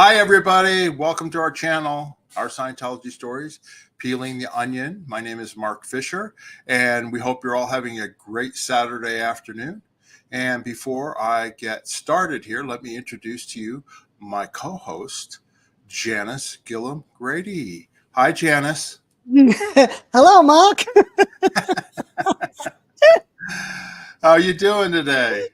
Hi, everybody. Welcome to our channel, Our Scientology Stories, Peeling the Onion. My name is Mark Fisher, and we hope you're all having a great Saturday afternoon. And before I get started here, let me introduce to you my co-host, Janis Gillham Grady. Hi, Janis. Hello, Mark. How are you doing today?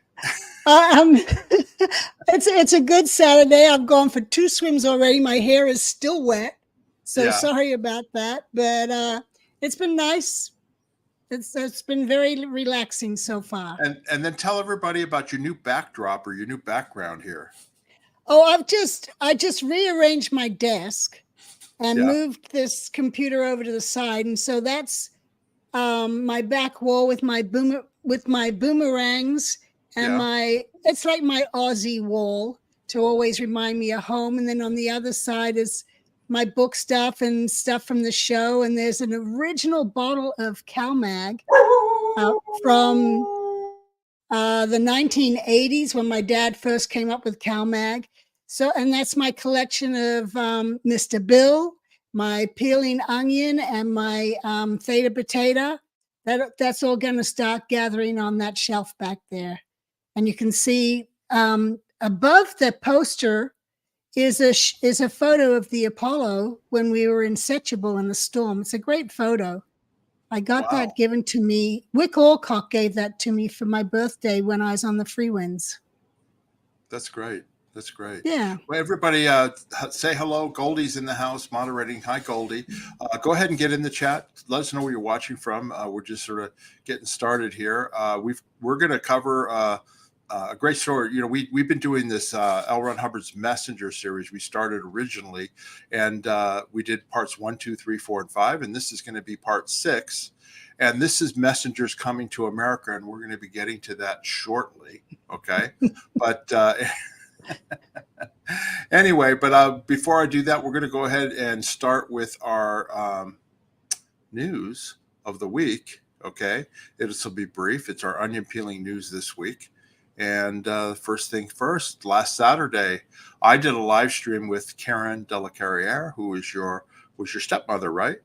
It's a good Saturday. I've gone for 2 swims already. My hair is still wet, so Yeah. sorry about that. But it's been nice. It's been very relaxing so far. And then tell everybody about your new backdrop or your new background here. Oh, I just rearranged my desk and Yeah. moved this computer over to the side, and so that's my back wall with my boomerangs and Yeah. it's like my Aussie wall to always remind me of home. And then on the other side is my book stuff and stuff from the show. And there's an original bottle of CalMag from the 1980s when my dad first came up with CalMag. So, and that's my collection of Mr. Bill, my peeling onion, and my theta potato. That's all going to start gathering on that shelf back there. And you can see above the poster is a photo of the Apollo when we were in Setchable in the storm. It's a great photo. I got that given to me. Wick Alcock gave that to me for my birthday when I was on the Freewinds. That's great. That's great. Yeah. Well, everybody say hello. Goldie's in the house moderating. Hi, Goldie. Go ahead and get in the chat. Let us know where you're watching from. We're just sort of getting started here. We're going to cover a great story. You know, we've been doing this L. Ron Hubbard's Messenger series. We started originally, and we did parts 1, 2, 3, 4, and 5, and this is going to be part 6. And this is Messengers Coming to America, and we're going to be getting to that shortly. Okay, but. Anyway, but before I do that, we're going to go ahead and start with our news of the week. Okay, this will be brief. It's our onion peeling news this week. And first thing first, last Saturday, I did a live stream with Karen de la Carriere, who was your stepmother, right?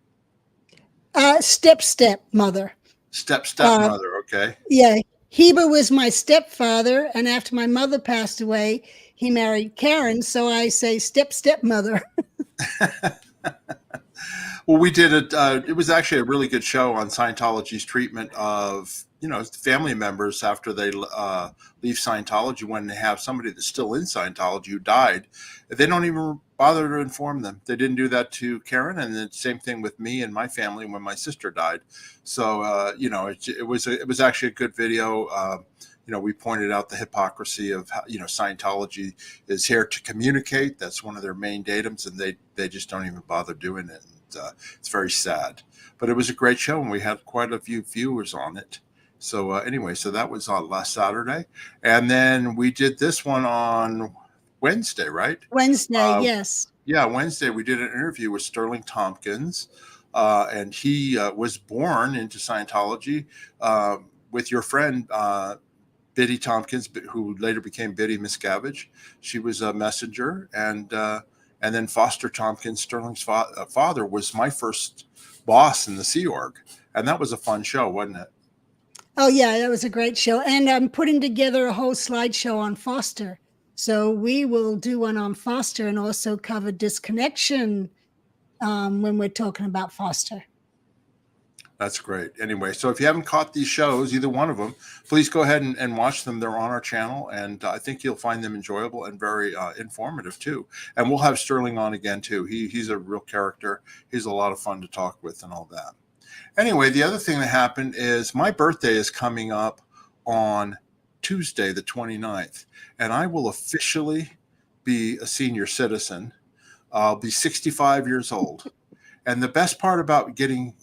Stepmother. Stepmother, okay. Yeah, Heber was my stepfather, and after my mother passed away, he married Karen, so I say stepmother. Well, we did it. It was actually a really good show on Scientology's treatment of, family members after they leave Scientology, when they have somebody that's still in Scientology who died. They don't even bother to inform them. They didn't do that to Karen, and the same thing with me and my family when my sister died. So, it was actually a good video. We pointed out the hypocrisy of how, Scientology is here to communicate. That's one of their main datums, and they just don't even bother doing it. It's very sad, but it was a great show, and we had quite a few viewers on it. So anyway, so that was on last Saturday, and then we did this one on Wednesday, right? Wednesday, yes. Yeah, Wednesday we did an interview with Sterling Tompkins, and he was born into Scientology with your friend Biddy Tompkins, who later became Biddy Miscavige. She was a messenger, and then Foster Tompkins, Sterling's father, was my first boss in the Sea Org, and that was a fun show, wasn't it? Oh yeah, that was a great show, and I'm putting together a whole slideshow on Foster. So we will do one on Foster and also cover disconnection when we're talking about Foster. That's great. Anyway, so if you haven't caught these shows, either one of them, please go ahead and watch them. They're on our channel, and I think you'll find them enjoyable and very informative too. And we'll have Sterling on again too. He's a real character. He's a lot of fun to talk with and all that. Anyway, the other thing that happened is my birthday is coming up on Tuesday, the 29th, and I will officially be a senior citizen. I'll be 65 years old. And the best part about being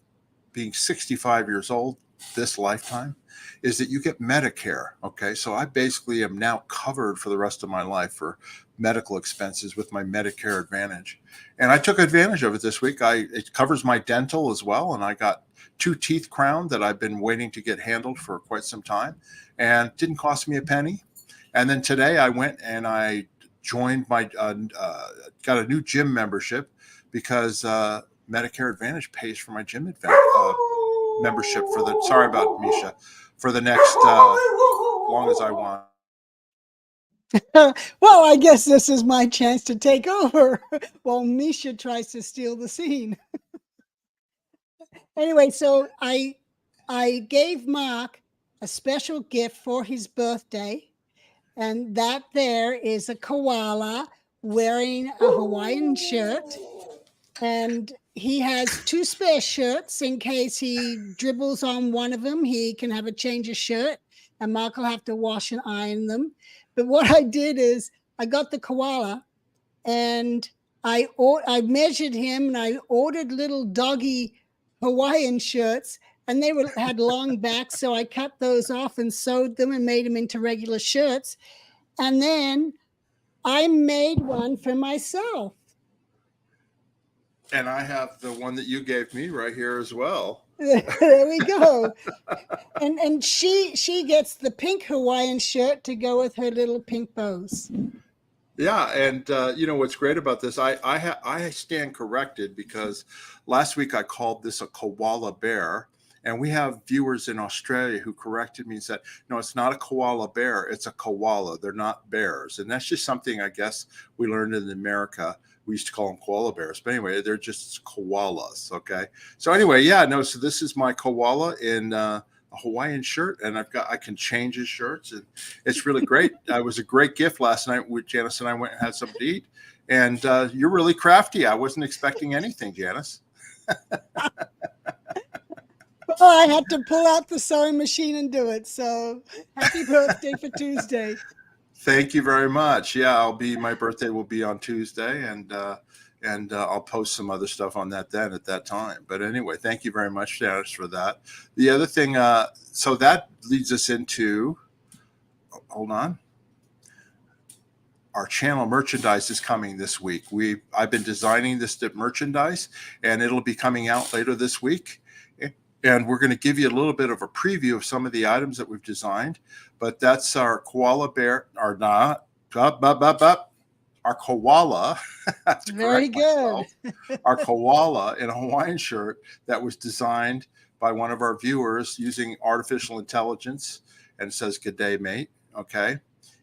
65 years old this lifetime is that you get Medicare. Okay, so I basically am now covered for the rest of my life for medical expenses with my Medicare Advantage, and I took advantage of it this week. It covers my dental as well, and I got 2 teeth crowned that I've been waiting to get handled for quite some time, and it didn't cost me a penny. And then today I went and I joined my got a new gym membership because Medicare Advantage pays for my gym membership for the. Sorry about Misha, for the next long as I want. Well, I guess this is my chance to take over while Misha tries to steal the scene. Anyway, so I gave Mark a special gift for his birthday, and that there is a koala wearing a Hawaiian shirt, and he has 2 spare shirts in case he dribbles on one of them. He can have a change of shirt, and Mark will have to wash and iron them. But what I did is I got the koala, and I measured him, and I ordered little doggy Hawaiian shirts, and they had long backs, so I cut those off and sewed them and made them into regular shirts. And then I made one for myself. And I have the one that you gave me right here as well. There we go. And she gets the pink Hawaiian shirt to go with her little pink bows. Yeah, and you know what's great about this? I stand corrected because last week I called this a koala bear, and we have viewers in Australia who corrected me and said, no, it's not a koala bear, it's a koala. They're not bears, and that's just something I guess we learned in America. We used to call them koala bears, but anyway, they're just koalas. Okay, so anyway, yeah, no. So this is my koala in a Hawaiian shirt, and I can change his shirts, and it's really great. It was a great gift last night. With Janis and I went and had something to eat, and you're really crafty. I wasn't expecting anything, Janis. Well, I had to pull out the sewing machine and do it. So happy birthday for Tuesday. Thank you very much. Yeah, my birthday will be on Tuesday, and I'll post some other stuff on that then at that time. But anyway, thank you very much, Janis, for that. The other thing, so that leads us into, hold on. Our channel merchandise is coming this week. I've been designing this merchandise, and it'll be coming out later this week. And we're going to give you a little bit of a preview of some of the items that we've designed. But that's our koala bear, our koala. Very good. Our koala in a Hawaiian shirt that was designed by one of our viewers using artificial intelligence, and it says "Good day, mate." Okay.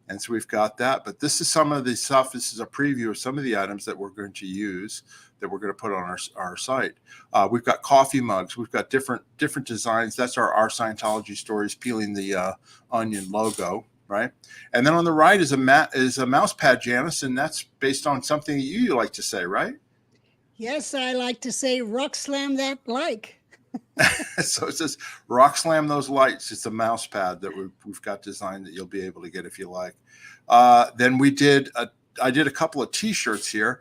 And so we've got that, but this is some of the stuff. This is a preview of some of the items that we're going to use, that we're going to put on our site. We've got coffee mugs. We've got different designs. That's our Scientology stories peeling the onion logo, right? And then on the right is a mouse pad, Janis, and that's based on something that you like to say, right? Yes, I like to say rock slam that like. So it says rock slam those lights. It's a mouse pad that we've got designed that you'll be able to get if you like. Then I did a couple of t-shirts here.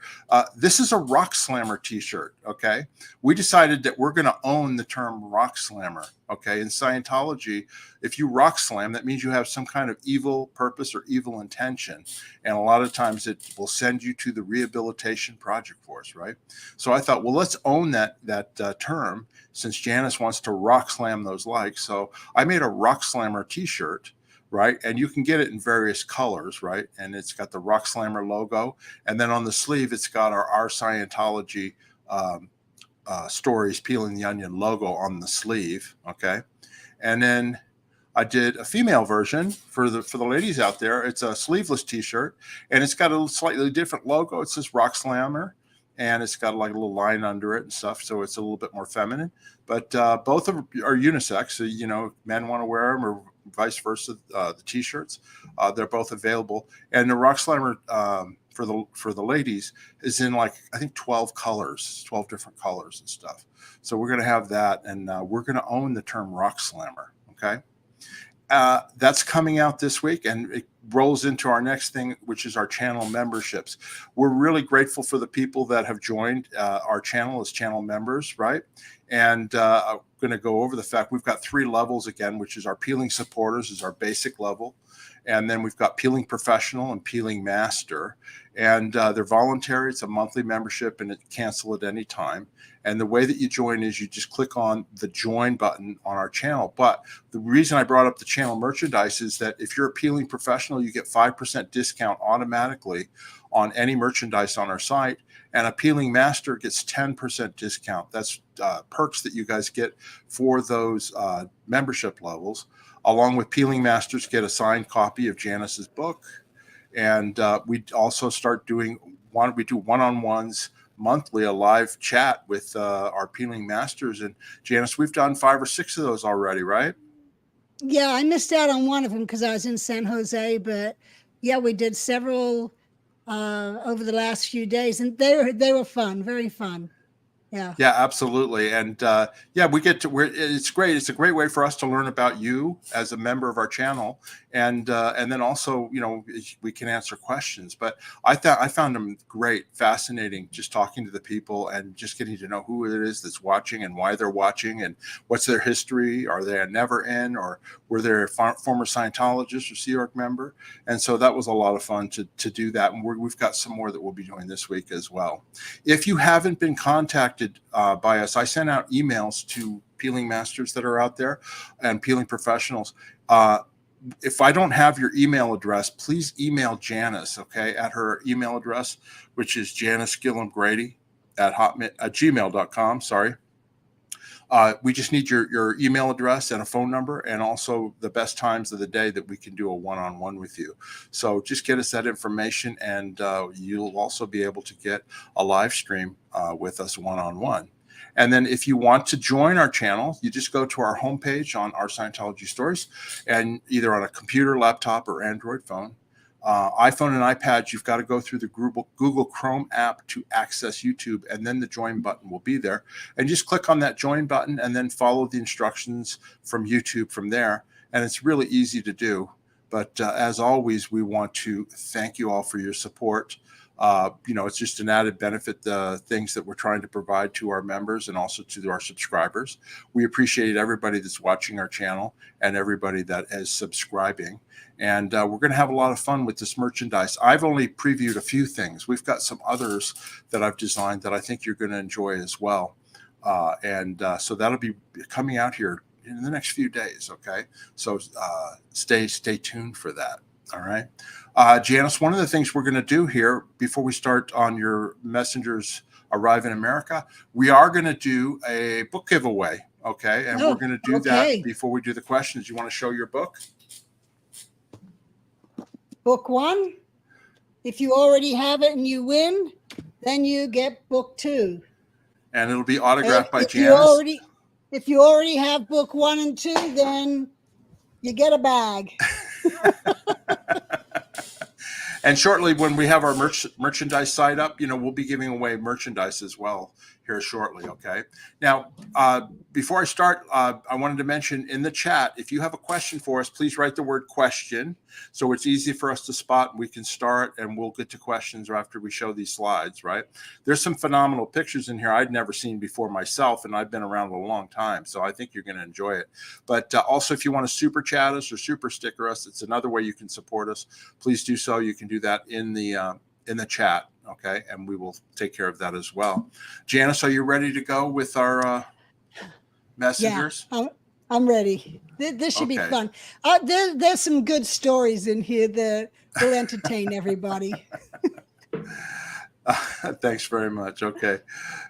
This is a rock slammer t-shirt. Okay. We decided that we're going to own the term rock slammer. Okay. In Scientology, if you rock slam, that means you have some kind of evil purpose or evil intention. And a lot of times it will send you to the rehabilitation project force. Right. So I thought, well, let's own that term, since Janis wants to rock slam those likes. So I made a rock slammer t-shirt. Right. And you can get it in various colors. Right. And it's got the Rock Slammer logo. And then on the sleeve, it's got our Scientology stories peeling the onion logo on the sleeve. Okay. And then I did a female version for the ladies out there. It's a sleeveless t-shirt, and it's got a slightly different logo. It says Rock Slammer, and it's got like a little line under it and stuff. So it's a little bit more feminine, but both of them are unisex. So, you know, men want to wear them or vice versa. The t-shirts, they're both available. And the Rock Slammer for the ladies is in like, I think 12 colors, 12 different colors and stuff. So we're going to have that, and we're going to own the term Rock Slammer. Okay. That's coming out this week, and it rolls into our next thing, which is our channel memberships. We're really grateful for the people that have joined our channel as channel members, right? And I'm going to go over the fact we've got 3 levels again, which is our peeling supporters is our basic level. And then we've got peeling professional and peeling master. And they're voluntary. It's a monthly membership and it cancel at any time. And the way that you join is you just click on the join button on our channel. But the reason I brought up the channel merchandise is that if you're a peeling professional, you get 5% discount automatically on any merchandise on our site. And a peeling master gets 10% discount. That's perks that you guys get for those membership levels. Along with peeling masters, get a signed copy of Janis's book. And we also start doing we do one-on-ones monthly, a live chat with our peeling masters. And Janis, we've done 5 or 6 of those already, right? Yeah, I missed out on one of them because I was in San Jose, but yeah, we did several over the last few days, and they were fun, very fun. Yeah. Yeah, absolutely. And yeah, it's great. It's a great way for us to learn about you as a member of our channel. And then also, we can answer questions. But I found them great, fascinating, just talking to the people and just getting to know who it is that's watching and why they're watching and what's their history. Are they a never in, or were they a former Scientologist or Sea Org member? And so that was a lot of fun to do that. And we've got some more that we'll be doing this week as well. If you haven't been contacted by us, I sent out emails to peeling masters that are out there and peeling professionals. If I don't have your email address, please email Janis, okay, at her email address, which is janisgilhamgrady at gmail.com. Sorry. We just need your email address and a phone number, and also the best times of the day that we can do a one-on-one with you. So just get us that information, and you'll also be able to get a live stream with us one-on-one. And then if you want to join our channel, you just go to our homepage on our Scientology stories, and either on a computer, laptop, or Android phone, iPhone and iPad, you've got to go through the Google Chrome app to access YouTube, and then the join button will be there. And just click on that join button and then follow the instructions from YouTube from there. And it's really easy to do. But as always, we want to thank you all for your support. It's just an added benefit, the things that we're trying to provide to our members and also to our subscribers. We appreciate everybody that's watching our channel and everybody that is subscribing. And we're going to have a lot of fun with this merchandise. I've only previewed a few things. We've got some others that I've designed that I think you're going to enjoy as well. So that'll be coming out here in the next few days. Okay. So stay tuned for that. All right. Janis, one of the things we're going to do here before we start on your Messengers Arrive in America, we are going to do a book giveaway. Okay. And we're going to do that before we do the questions. You want to show your book? Book 1. If you already have it and you win, then you get book 2. And it'll be autographed by Janis. If you already have book 1 and 2, then you get a bag. And shortly, when we have our merchandise site up, we'll be giving away merchandise as well here shortly. Okay. Now, before I start, I wanted to mention in the chat, if you have a question for us, please write the word question, so it's easy for us to spot. We can start, and we'll get to questions after we show these slides. Right? There's some phenomenal pictures in here I'd never seen before myself, and I've been around a long time, so I think you're going to enjoy it. But also, if you want to super chat us or super sticker us, it's another way you can support us. Please do so. You can do that in the chat. Okay, and we will take care of that as well. Janis, are you ready to go with our messengers? Yeah, I'm ready. This should be fun. There's some good stories in here that will entertain everybody. Thanks very much. Okay.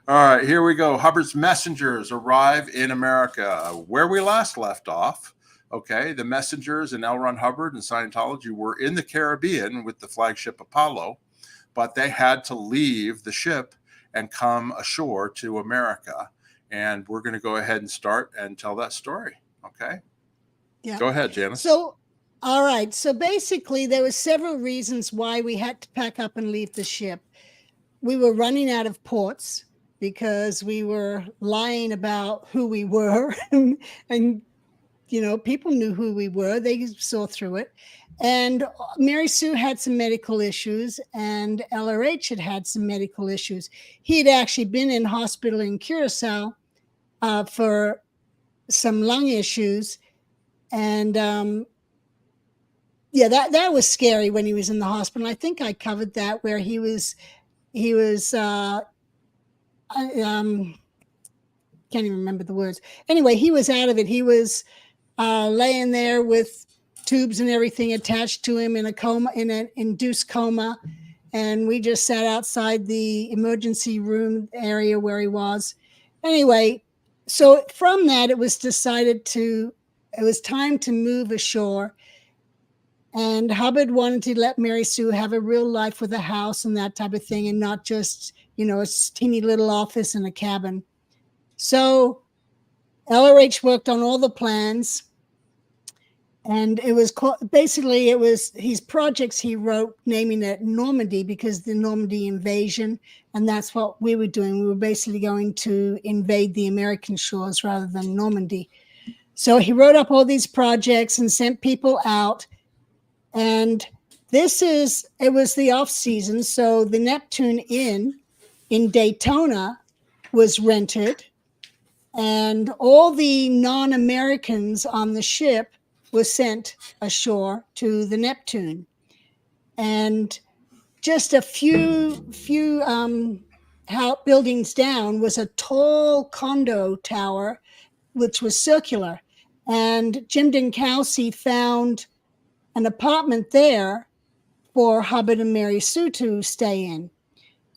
All right, here we go. Hubbard's Messengers arrive in America. Where we last left off, okay, the Messengers and L. Ron Hubbard and Scientology were in the Caribbean with the flagship Apollo, but they had to leave the ship and come ashore to America. And we're going to go ahead and start and tell that story. Okay. Yeah. Go ahead, Janis. So, all right. So basically, there were several reasons why we had to pack up and leave the ship. We were running out of ports because we were lying about who we were, and people knew who we were. They saw through it. And Mary Sue had some medical issues, and LRH had some medical issues. He had actually been in hospital in Curacao for some lung issues. And yeah, that was scary when he was in the hospital. I think I covered that, where he was can't even remember the words. Anyway, he was out of it. He was laying there with tubes and everything attached to him in a coma, in an induced coma. And we just sat outside the emergency room area where he was. Anyway, so from that, it was time to move ashore. And Hubbard wanted to let Mary Sue have a real life with a house and that type of thing, and not just, a teeny little office and a cabin. So LRH worked on all the plans, and it was basically his projects he wrote, naming it Normandy because the Normandy invasion, and that's what we were doing. We were basically going to invade the American shores rather than Normandy. So he wrote up all these projects and sent people out, and it was the off season, so the Neptune Inn in Daytona was rented. And all the non-Americans on the ship were sent ashore to the Neptune. And just a few buildings down was a tall condo tower, which was circular. And Jim Dinkowski found an apartment there for Hubbard and Mary Sue to stay in.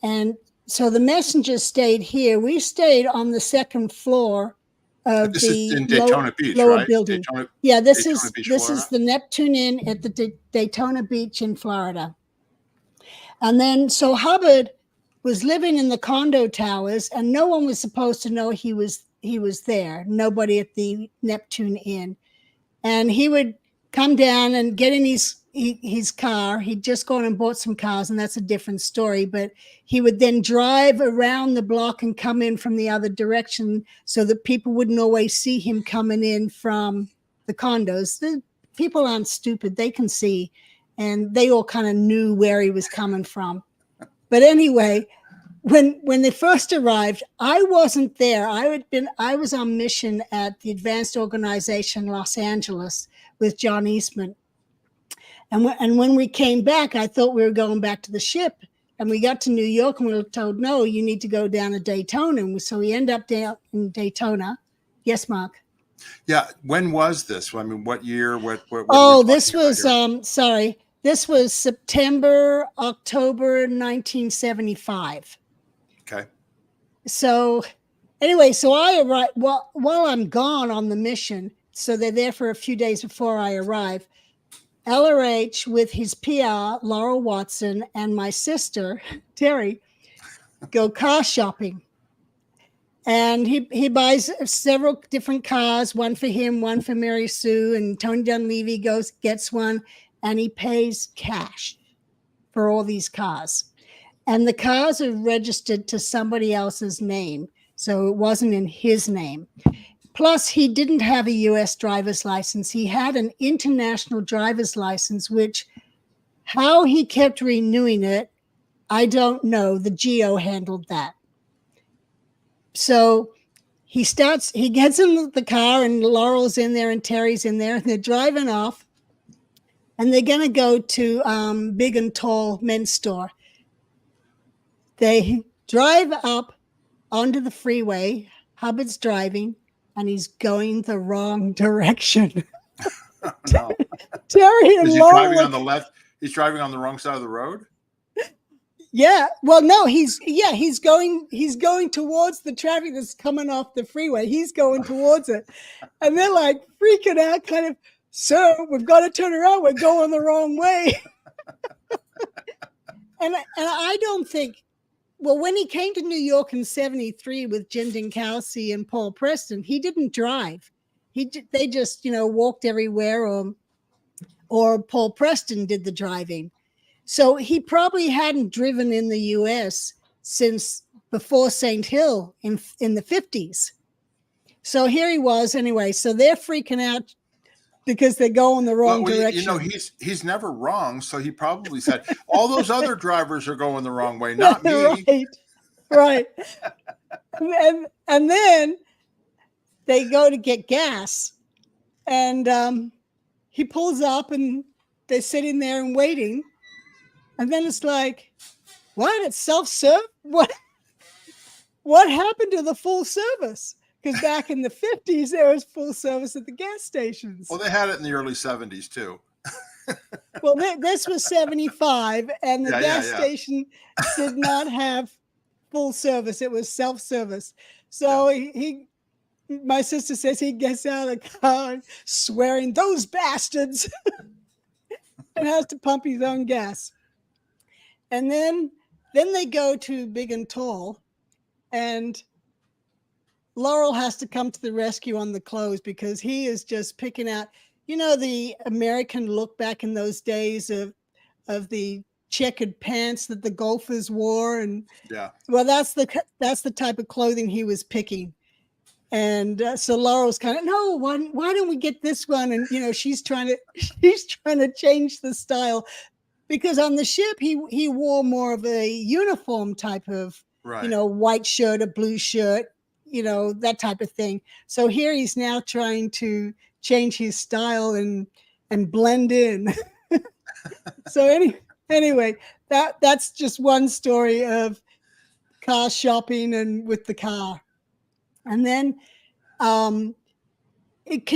And so the Messengers stayed here. We stayed on the second floor of this is in Daytona Beach, lower right? building. This is the Neptune Inn at the Daytona Beach in Florida. And then so Hubbard was living in the condo towers, and no one was supposed to know he was there. Nobody at the Neptune Inn. And he would come down and get in his car. He'd just gone and bought some cars, and that's a different story. But he would then drive around the block and come in from the other direction so that people wouldn't always see him coming in from the condos. The people aren't stupid. They can see, and they all kind of knew where he was coming from. But anyway, when they first arrived, I wasn't there. I was on mission at the Advanced Organization Los Angeles with John Eastman. And when we came back, I thought we were going back to the ship. And we got to New York and we were told, no, you need to go down to Daytona. And so we end up down in Daytona. Yes, Mark? Yeah. When was this? I mean, what year? What this was, this was September, October 1975. Okay. So anyway, so I arrived while I'm gone on the mission. So they're there for a few days before I arrive. LRH with his PR, Laurel Watson, and my sister, Terry, go car shopping. And he buys several different cars, one for him, one for Mary Sue, and Tony Dunleavy gets one, and he pays cash for all these cars. And the cars are registered to somebody else's name, so it wasn't in his name. Plus, he didn't have a U.S. driver's license. He had an international driver's license, which how he kept renewing it, I don't know. The GEO handled that. So he gets in the car, and Laurel's in there and Terry's in there, and they're driving off, and they're going to go to Big and Tall Men's Store. They drive up onto the freeway. Hubbard's driving, and he's going the wrong direction. No. Terry and Laurel driving on the left. He's driving on the wrong side of the road. Yeah. Well, no, he's going towards the traffic that's coming off the freeway. He's going towards it. And they're like freaking out, kind of, sir, we've got to turn around. We're going the wrong way. and I don't think, well, when he came to New York in 73 with Jim Dinkowski and Paul Preston, he didn't drive. They just, walked everywhere, or Paul Preston did the driving. So he probably hadn't driven in the U.S. since before St. Hill in the 50s. So here he was anyway. So they're freaking out because they're going the wrong direction. He's never wrong. So he probably said, all those other drivers are going the wrong way, not me. Right. And then they go to get gas, and he pulls up, and they're sitting there and waiting, and then it's like, what? It's self-serve? What happened to the full service? Because back in the 50s, there was full service at the gas stations. Well, they had it in the early 70s too. Well, this was 75, and the Yeah, gas yeah. station did not have full service. It was self-service. So my sister says he gets out of the car swearing, those bastards, and has to pump his own gas. And then they go to Big and Tall, and Laurel has to come to the rescue on the clothes because he is just picking out, the American look back in those days of the checkered pants that the golfers wore. And Yeah. well, that's the type of clothing he was picking. And so Laurel's kind of, no, why don't we get this one? And, she's trying to change the style, because on the ship, he wore more of a uniform type of, Right. white shirt, a blue shirt, that type of thing. So here he's now trying to change his style and blend in. So anyway, that's just one story of car shopping and with the car. And then, can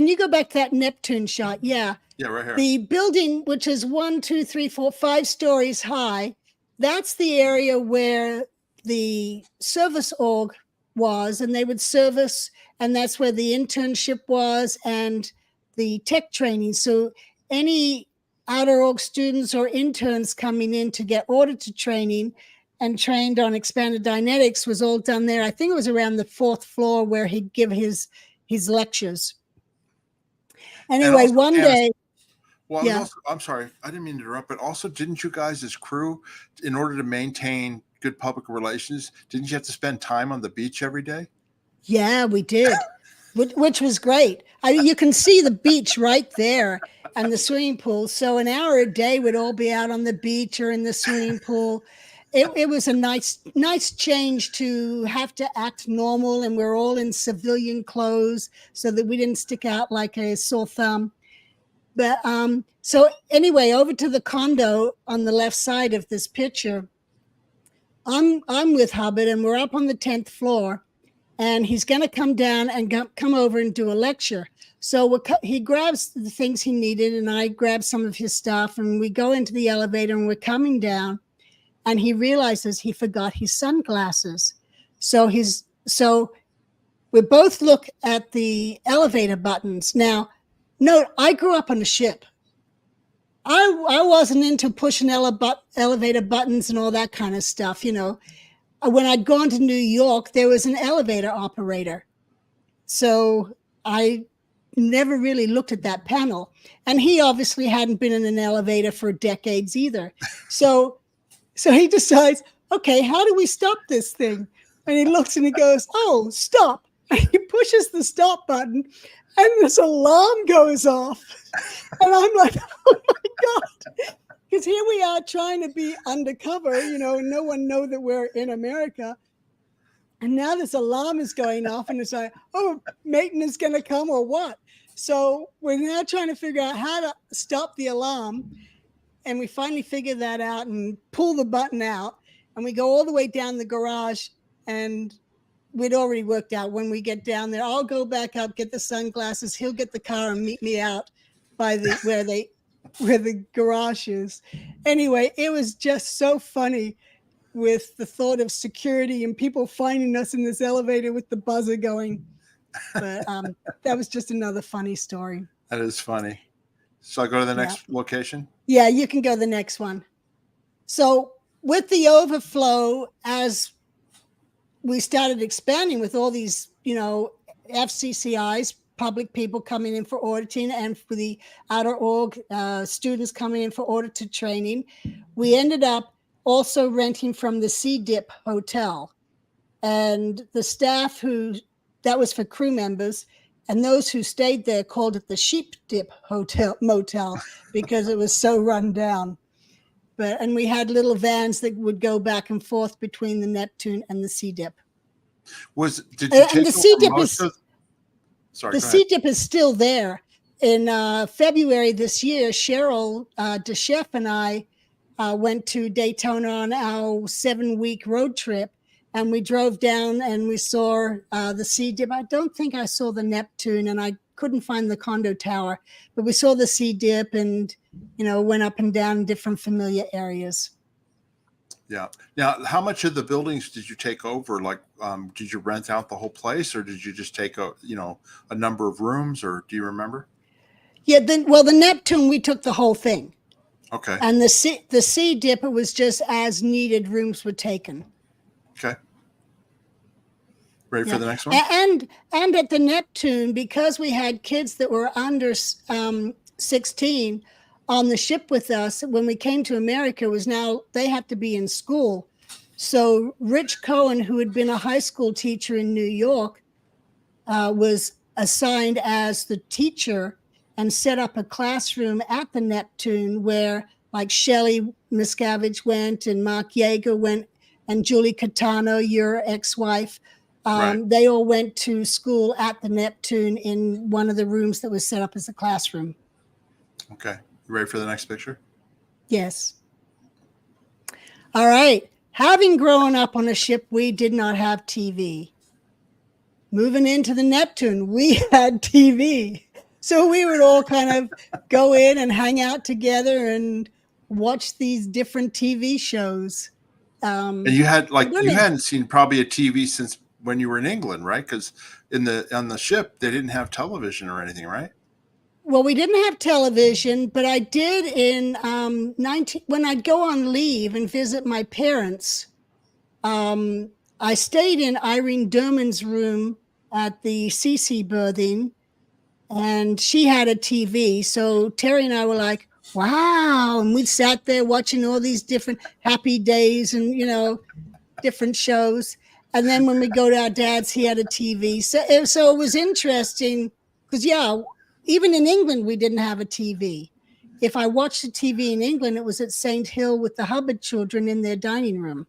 you go back to that Neptune shot? Yeah. Yeah, right here. The building, which is 1, 2, 3, 4, 5 stories high, that's the area where the service org was, and they would service, and that's where the internship was and the tech training. So any outer org students or interns coming in to get auditor training and trained on expanded dynetics was all done there. I think it was around the 4th floor where he'd give his lectures. Anyway, also, one day. Well, yeah. I'm sorry, I didn't mean to interrupt, but also, didn't you guys as crew, in order to maintain good public relations, didn't you have to spend time on the beach every day? Yeah, we did, which was great. You can see the beach right there and the swimming pool. So an hour a day would all be out on the beach or in the swimming pool. It was a nice change to have to act normal, and we're all in civilian clothes so that we didn't stick out like a sore thumb. But so anyway, over to the condo on the left side of this picture. I'm with Hubbard, and we're up on the 10th floor, and he's going to come down and come over and do a lecture. So he grabs the things he needed, and I grab some of his stuff, and we go into the elevator, and we're coming down, and he realizes he forgot his sunglasses. So we both look at the elevator buttons. Now, note, I grew up on a ship. I wasn't into pushing elevator buttons and all that kind of stuff. When I'd gone to New York, there was an elevator operator. So I never really looked at that panel. And he obviously hadn't been in an elevator for decades either. So he decides, okay, how do we stop this thing? And he looks and he goes, oh, stop. And he pushes the stop button, and this alarm goes off. And I'm like, oh my God. Because here we are trying to be undercover, no one know that we're in America. And now this alarm is going off, and it's like, oh, Maton is going to come or what? So we're now trying to figure out how to stop the alarm. And we finally figure that out and pull the button out. And we go all the way down the garage, and we'd already worked out when we get down there, I'll go back up, get the sunglasses. He'll get the car and meet me out by where the garage is. Anyway, it was just so funny with the thought of security and people finding us in this elevator with the buzzer going. But that was just another funny story. That is funny. So I go to the next location? Yeah, you can go to the next one. So with the overflow, as we started expanding with all these, FCCIs, public people coming in for auditing, and for the outer org students coming in for auditor training, we ended up also renting from the Sea Dip Hotel. And the staff that was for crew members, and those who stayed there called it the Sheep Dip Motel because it was so run down. And we had little vans that would go back and forth between the Neptune and the Sea Dip. Did you take the Sea Dip Sorry, The go Sea ahead. Dip is still there. In February this year, Cheryl DeChef and I went to Daytona on our 7-week road trip, and we drove down and we saw the Sea Dip. I don't think I saw the Neptune, and I couldn't find the condo tower, but we saw the Sea Dip and, went up and down different familiar areas. Yeah. Now, how much of the buildings did you take over? Like, did you rent out the whole place, or did you just take a number of rooms, or do you remember? Yeah, the Neptune, we took the whole thing. Okay. And the Sea Dip, it was just as needed rooms were taken. Okay. Ready for Yeah. the next one? And at the Neptune, because we had kids that were under 16 on the ship with us, when we came to America, they had to be in school. So Rich Cohen, who had been a high school teacher in New York, was assigned as the teacher and set up a classroom at the Neptune where, like, Shelley Miscavige went and Mark Yeager went and Julie Catano, your ex-wife. Right. They all went to school at the Neptune in one of the rooms that was set up as a classroom. Okay. You ready for the next picture? Yes. All right. Having grown up on a ship, we did not have TV. Moving into the Neptune, we had TV. So we would all kind of go in and hang out together and watch these different TV shows. And you hadn't seen probably a TV since when you were in England, right? Because on the ship they didn't have television or anything, right? Well, we didn't have television, but I did when I'd go on leave and visit my parents. I stayed in Irene Derman's room at the CC berthing, and she had a TV. So Terry and I were like, wow. And we sat there watching all these different Happy Days and, different shows. And then when we go to our dad's, he had a TV. So it was interesting because, even in England, we didn't have a TV. If I watched the TV in England, it was at St. Hill with the Hubbard children in their dining room.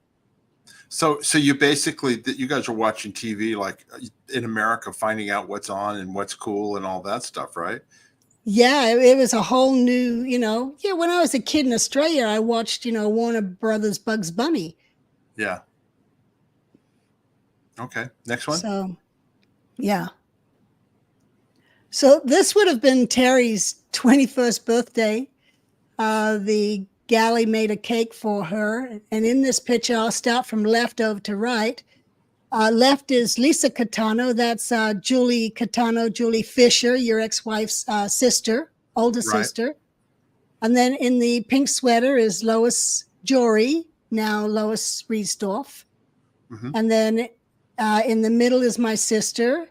So you guys are watching TV like in America, finding out what's on and what's cool and all that stuff, right? Yeah, it was a whole new, when I was a kid in Australia, I watched, Warner Brothers Bugs Bunny. Yeah. Okay. Next one. So, yeah. So this would have been Terry's 21st birthday. The galley made a cake for her. And in this picture, I'll start from left over to right. Left is Lisa Catano. That's Julie Catano, Julie Fisher, your ex-wife's sister, older sister. And then in the pink sweater is Lois Jory, now Lois Riesdorf. Mm-hmm. And then in the middle is my sister.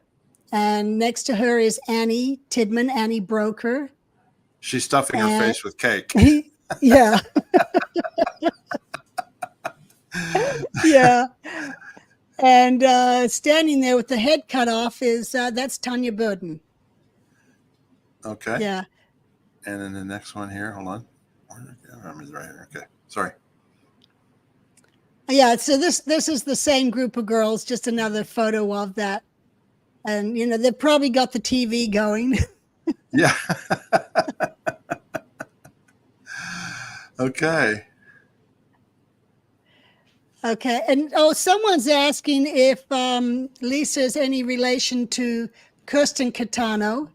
And next to her is Annie Tidman, Annie Broker. She's stuffing her face with cake. Yeah. Yeah. And standing there with the head cut off is that's Tanya Burden. Okay. Yeah. And then the next one here, hold on. I remember right here. Okay. Sorry. Yeah, so this is the same group of girls, just another photo of that. And they've probably got the TV going. Yeah. Okay. Okay. And someone's asking if Lisa's any relation to Kirsten Catano.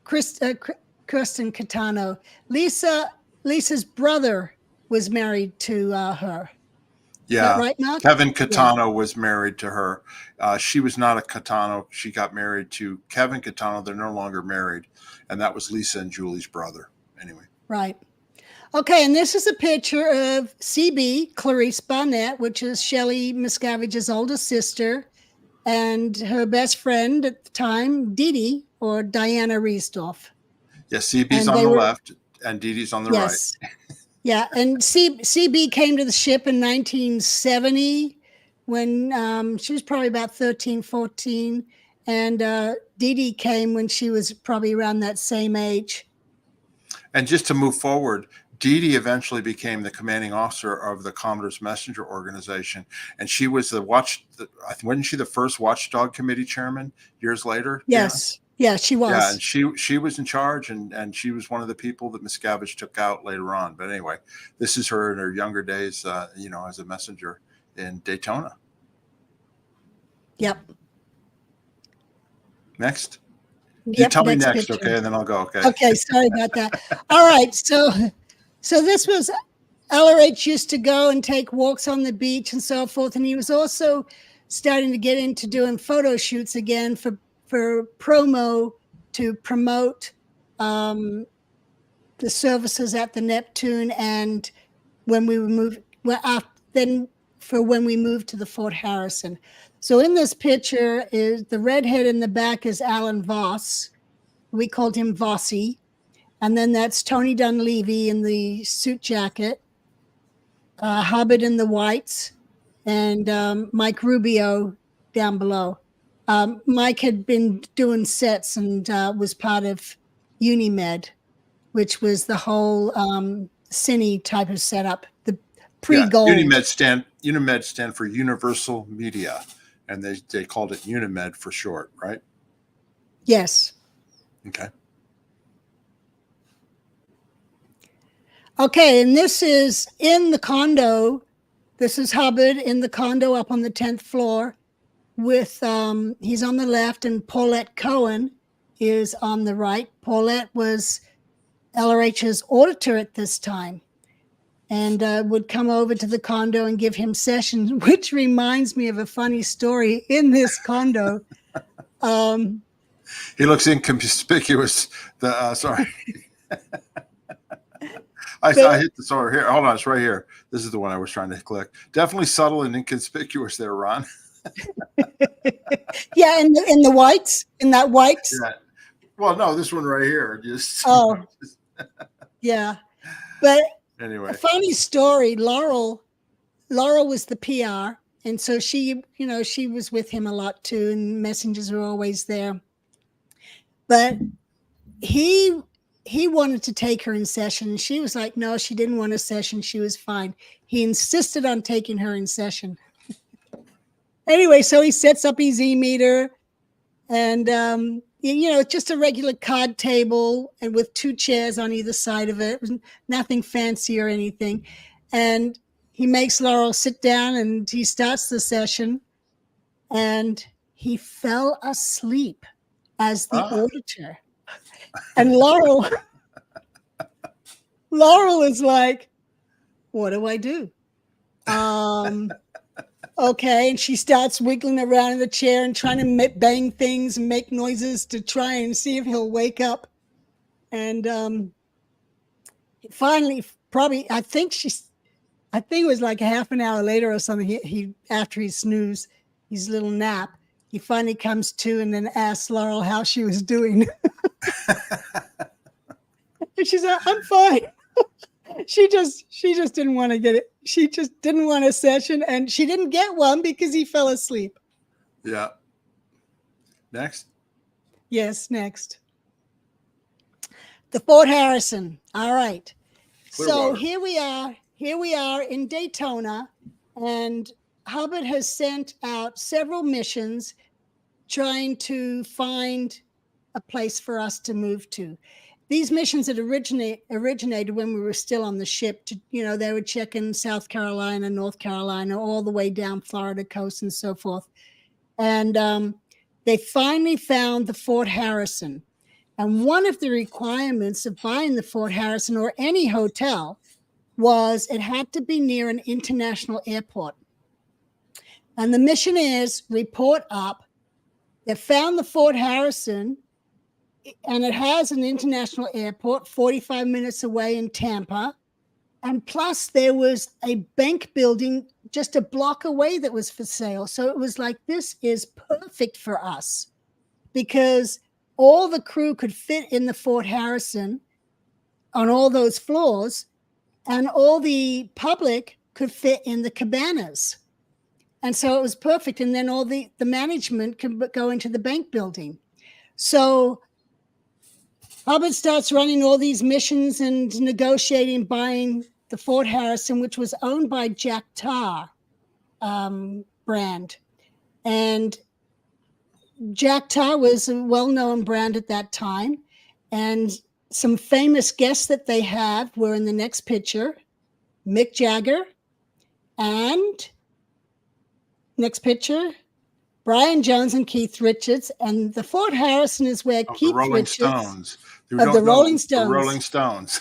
Kirsten Catano. Lisa's brother was married to her. Yeah. Is that right, Mark? Kevin Catano was married to her. She was not a Catano. She got married to Kevin Catano. They're no longer married. And that was Lisa and Julie's brother. Anyway. Right. Okay, and this is a picture of CB, Clarice Barnett, which is Shelley Miscavige's older sister, and her best friend at the time, Dee Dee, or Diana Riesdorf. Yeah, CB's on the left, and Dee Dee's on the right. Yeah, and CB came to the ship in 1970 when she was probably about 13, 14, and Dee Dee came when she was probably around that same age. And just to move forward, Dee Dee eventually became the commanding officer of the Commodores Messenger organization, and she was wasn't she the first Watchdog Committee chairman years later? Yes. Yeah, she was. Yeah, and she was in charge, and she was one of the people that Miscavige took out later on. But anyway, this is her in her younger days, as a messenger in Daytona. Yep. Next. You Yep. tell me next, picture. okay, and then I'll go. Okay. Okay, sorry about that. All right, so this was LRH used to go and take walks on the beach and so forth, and he was also starting to get into doing photo shoots again for promo to promote the services at the Neptune, and when we moved, then for when we moved to the Fort Harrison. So in this picture is the redhead in the back is Alan Voss. We called him Vossi. And then that's Tony Dunleavy in the suit jacket, Hubbard in the whites, and Mike Rubio down below. Mike had been doing sets and was part of Unimed, which was the whole cine type of setup, the pre-gold. Unimed stand for Universal Media, and they called it Unimed for short, right? Yes. Okay. Okay, and this is in the condo. This is Hubbard in the condo up on the 10th floor with, he's on the left, and Paulette Cohen is on the right. Paulette was LRH's auditor at this time and would come over to the condo and give him sessions, which reminds me of a funny story in this condo. He looks inconspicuous. Sorry. I hit the sorry here. Hold on, it's right here. This is the one I was trying to click. Definitely subtle and inconspicuous there, Ron. Yeah, in the whites, in that whites. Yeah. Well, no, this one right here. Just yeah. But anyway, a funny story. Laurel was the PR, and so she was with him a lot too, and messengers were always there. But he wanted to take her in session, and she was like, no, she didn't want a session. She was fine. He insisted on taking her in session. Anyway, so he sets up his e-meter, and just a regular card table and with 2 chairs on either side of it. It was nothing fancy or anything. And he makes Laurel sit down, and he starts the session, and he fell asleep as the auditor. And Laurel is like, what do I do? Okay. And she starts wiggling around in the chair and trying to bang things and make noises to try and see if he'll wake up. And finally, probably, I think it was like a half an hour later or something, he after he snoozed his little nap, he finally comes to and then asks Laurel how she was doing. And she said, I'm fine. She just didn't want to get it. She just didn't want a session, and she didn't get one because he fell asleep. Yeah. Next. Yes, next. The Fort Harrison. All right. Clearwater. So here we are in Daytona, and Hubbard has sent out several missions trying to find a place for us to move to. These missions had originated when we were still on the ship. They would check in South Carolina, North Carolina, all the way down Florida coast and so forth. And they finally found the Fort Harrison. And one of the requirements of buying the Fort Harrison or any hotel was it had to be near an international airport. And the mission is report up. They found the Fort Harrison, and it has an international airport 45 minutes away in Tampa. And plus there was a bank building just a block away that was for sale. So it was like, this is perfect for us because all the crew could fit in the Fort Harrison on all those floors, and all the public could fit in the cabanas. And so it was perfect. And then all the management could go into the bank building. So Hubbard starts running all these missions and negotiating, buying the Fort Harrison, which was owned by Jack Tar brand. And Jack Tar was a well-known brand at that time, and some famous guests that they have were in the next picture: Mick Jagger, and next picture, Brian Jones and Keith Richards. And the Fort Harrison is where Oh, Keith the Rolling Richards Stones. of the Rolling Stones. The Rolling Stones.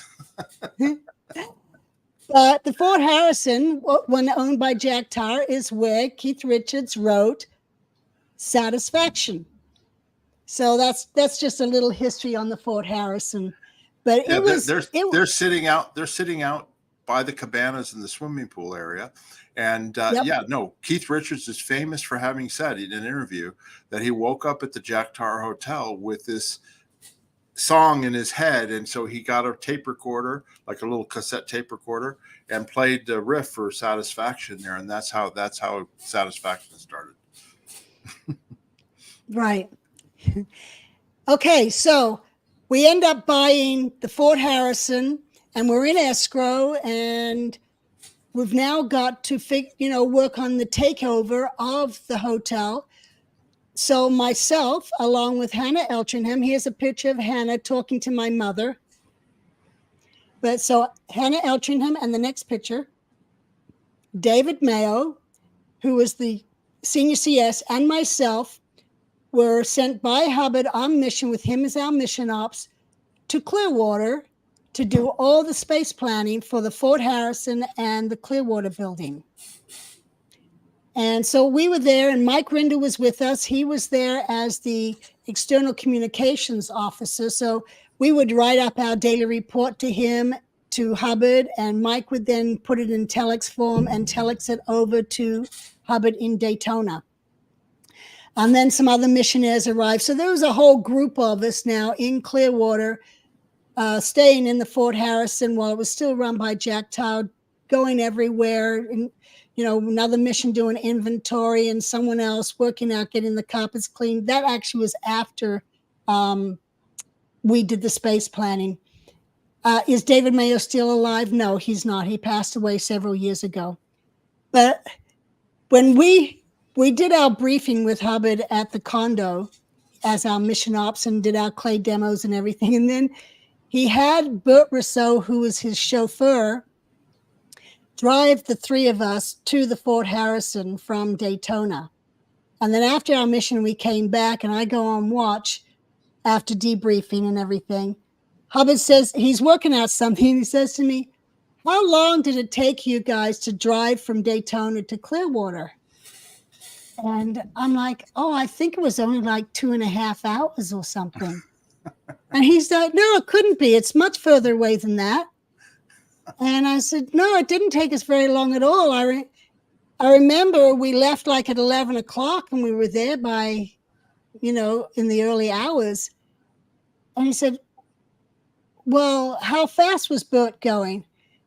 But the Fort Harrison, when owned by Jack Tar, is where Keith Richards wrote Satisfaction. So that's just a little history on the Fort Harrison. But Yeah, they're sitting out. They're sitting out by the cabanas in the swimming pool area. And Keith Richards is famous for having said in an interview that he woke up at the Jack Tar Hotel with this song in his head, and so he got a tape recorder, like a little cassette tape recorder, and played the riff for Satisfaction there, and that's how Satisfaction started. Right. Okay, so we end up buying the Fort Harrison, and we're in escrow, and we've now got to work on the takeover of the hotel. So myself, along with Hannah Eltringham, here's a picture of Hannah talking to my mother. But so Hannah Eltringham, and the next picture, David Mayo, who was the senior CS, and myself were sent by Hubbard on mission with him as our mission ops to Clearwater to do all the space planning for the Fort Harrison and the Clearwater building. And so we were there, and Mike Rinder was with us. He was there as the external communications officer. So we would write up our daily report to him, to Hubbard, and Mike would then put it in telex form and telex it over to Hubbard in Daytona. And then some other missionaries arrived. So there was a whole group of us now in Clearwater, staying in the Fort Harrison while it was still run by Jack Tar, going everywhere. And another mission doing inventory, and someone else working out getting the carpets cleaned. That actually was after we did the space planning. Is David Mayo still alive? No, he's not. He passed away several years ago. But when we did our briefing with Hubbard at the condo as our mission ops and did our clay demos and everything, and then he had Bert Rousseau, who was his chauffeur, drive the three of us to the Fort Harrison from Daytona. And then after our mission, we came back, and I go on watch after debriefing and everything. Hubbard says he's working out something. And he says to me, "How long did it take you guys to drive from Daytona to Clearwater?" And I'm like, "Oh, I think it was only like 2.5 hours or something." And he's like, "No, it couldn't be. It's much further away than that." And I said, "No, it didn't take us very long at all. I remember we left like at 11 o'clock, and we were there by, in the early hours." And he said, "Well, how fast was Bert going?"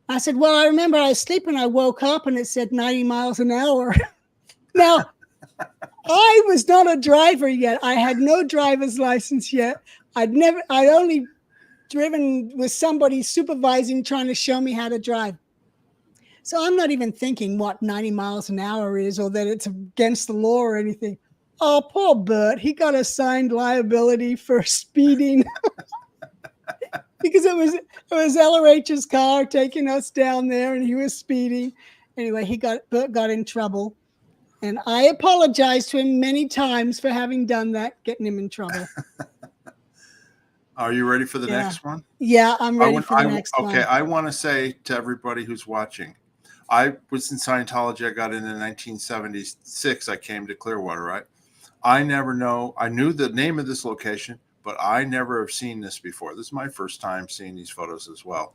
I said, "Well, I remember I was sleeping. I woke up and it said 90 miles an hour." Now, I was not a driver yet. I had no driver's license yet. I'd only driven with somebody supervising, trying to show me how to drive. So I'm not even thinking what 90 miles an hour is, or that it's against the law or anything. Oh, poor Bert. He got assigned liability for speeding because it was LRH's car taking us down there, and he was speeding. Anyway, Bert got in trouble, and I apologized to him many times for having done that, getting him in trouble. Are you ready for the next one? Yeah, I'm ready for the next one. Okay, I want to say to everybody who's watching, I was in Scientology. I got in 1976. I came to Clearwater, right? I knew the name of this location, but I never have seen this before. This is my first time seeing these photos as well.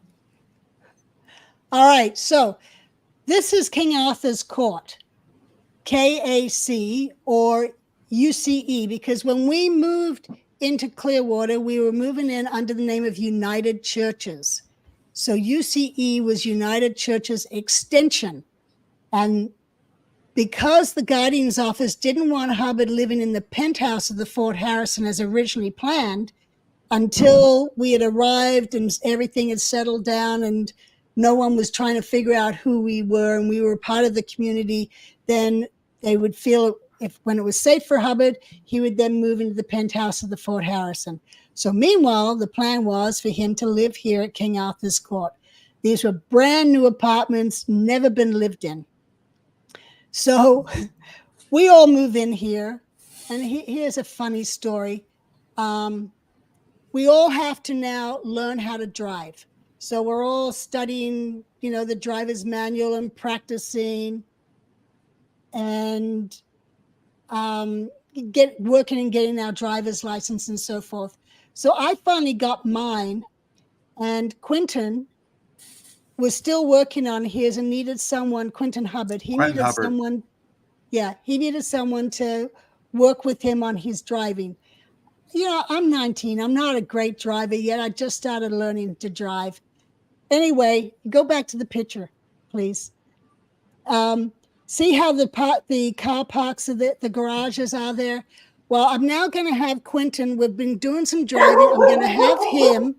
All right, so this is King Arthur's Court, KAC or UCE, because when we moved into Clearwater, we were moving in under the name of United Churches. So UCE was United Churches Extension. And because the Guardian's Office didn't want Hubbard living in the penthouse of the Fort Harrison as originally planned, until we had arrived and everything had settled down and no one was trying to figure out who we were and we were part of the community, then they would feel if when it was safe for Hubbard, he would then move into the penthouse of the Fort Harrison. So meanwhile, the plan was for him to live here at King Arthur's Court. These were brand new apartments, never been lived in. So we all move in here. And here's a funny story. We all have to now learn how to drive. So we're all studying, the driver's manual and practicing and working and getting our driver's license and so forth. So I finally got mine, and Quentin was still working on his and needed someone, Quentin Hubbard. He needed someone to work with him on his driving. I'm 19. I'm not a great driver yet. I just started learning to drive. Anyway, go back to the picture, please. See how the car parks of the garages are there? Well, I'm now going to have Quentin. We've been doing some driving. I'm going to have him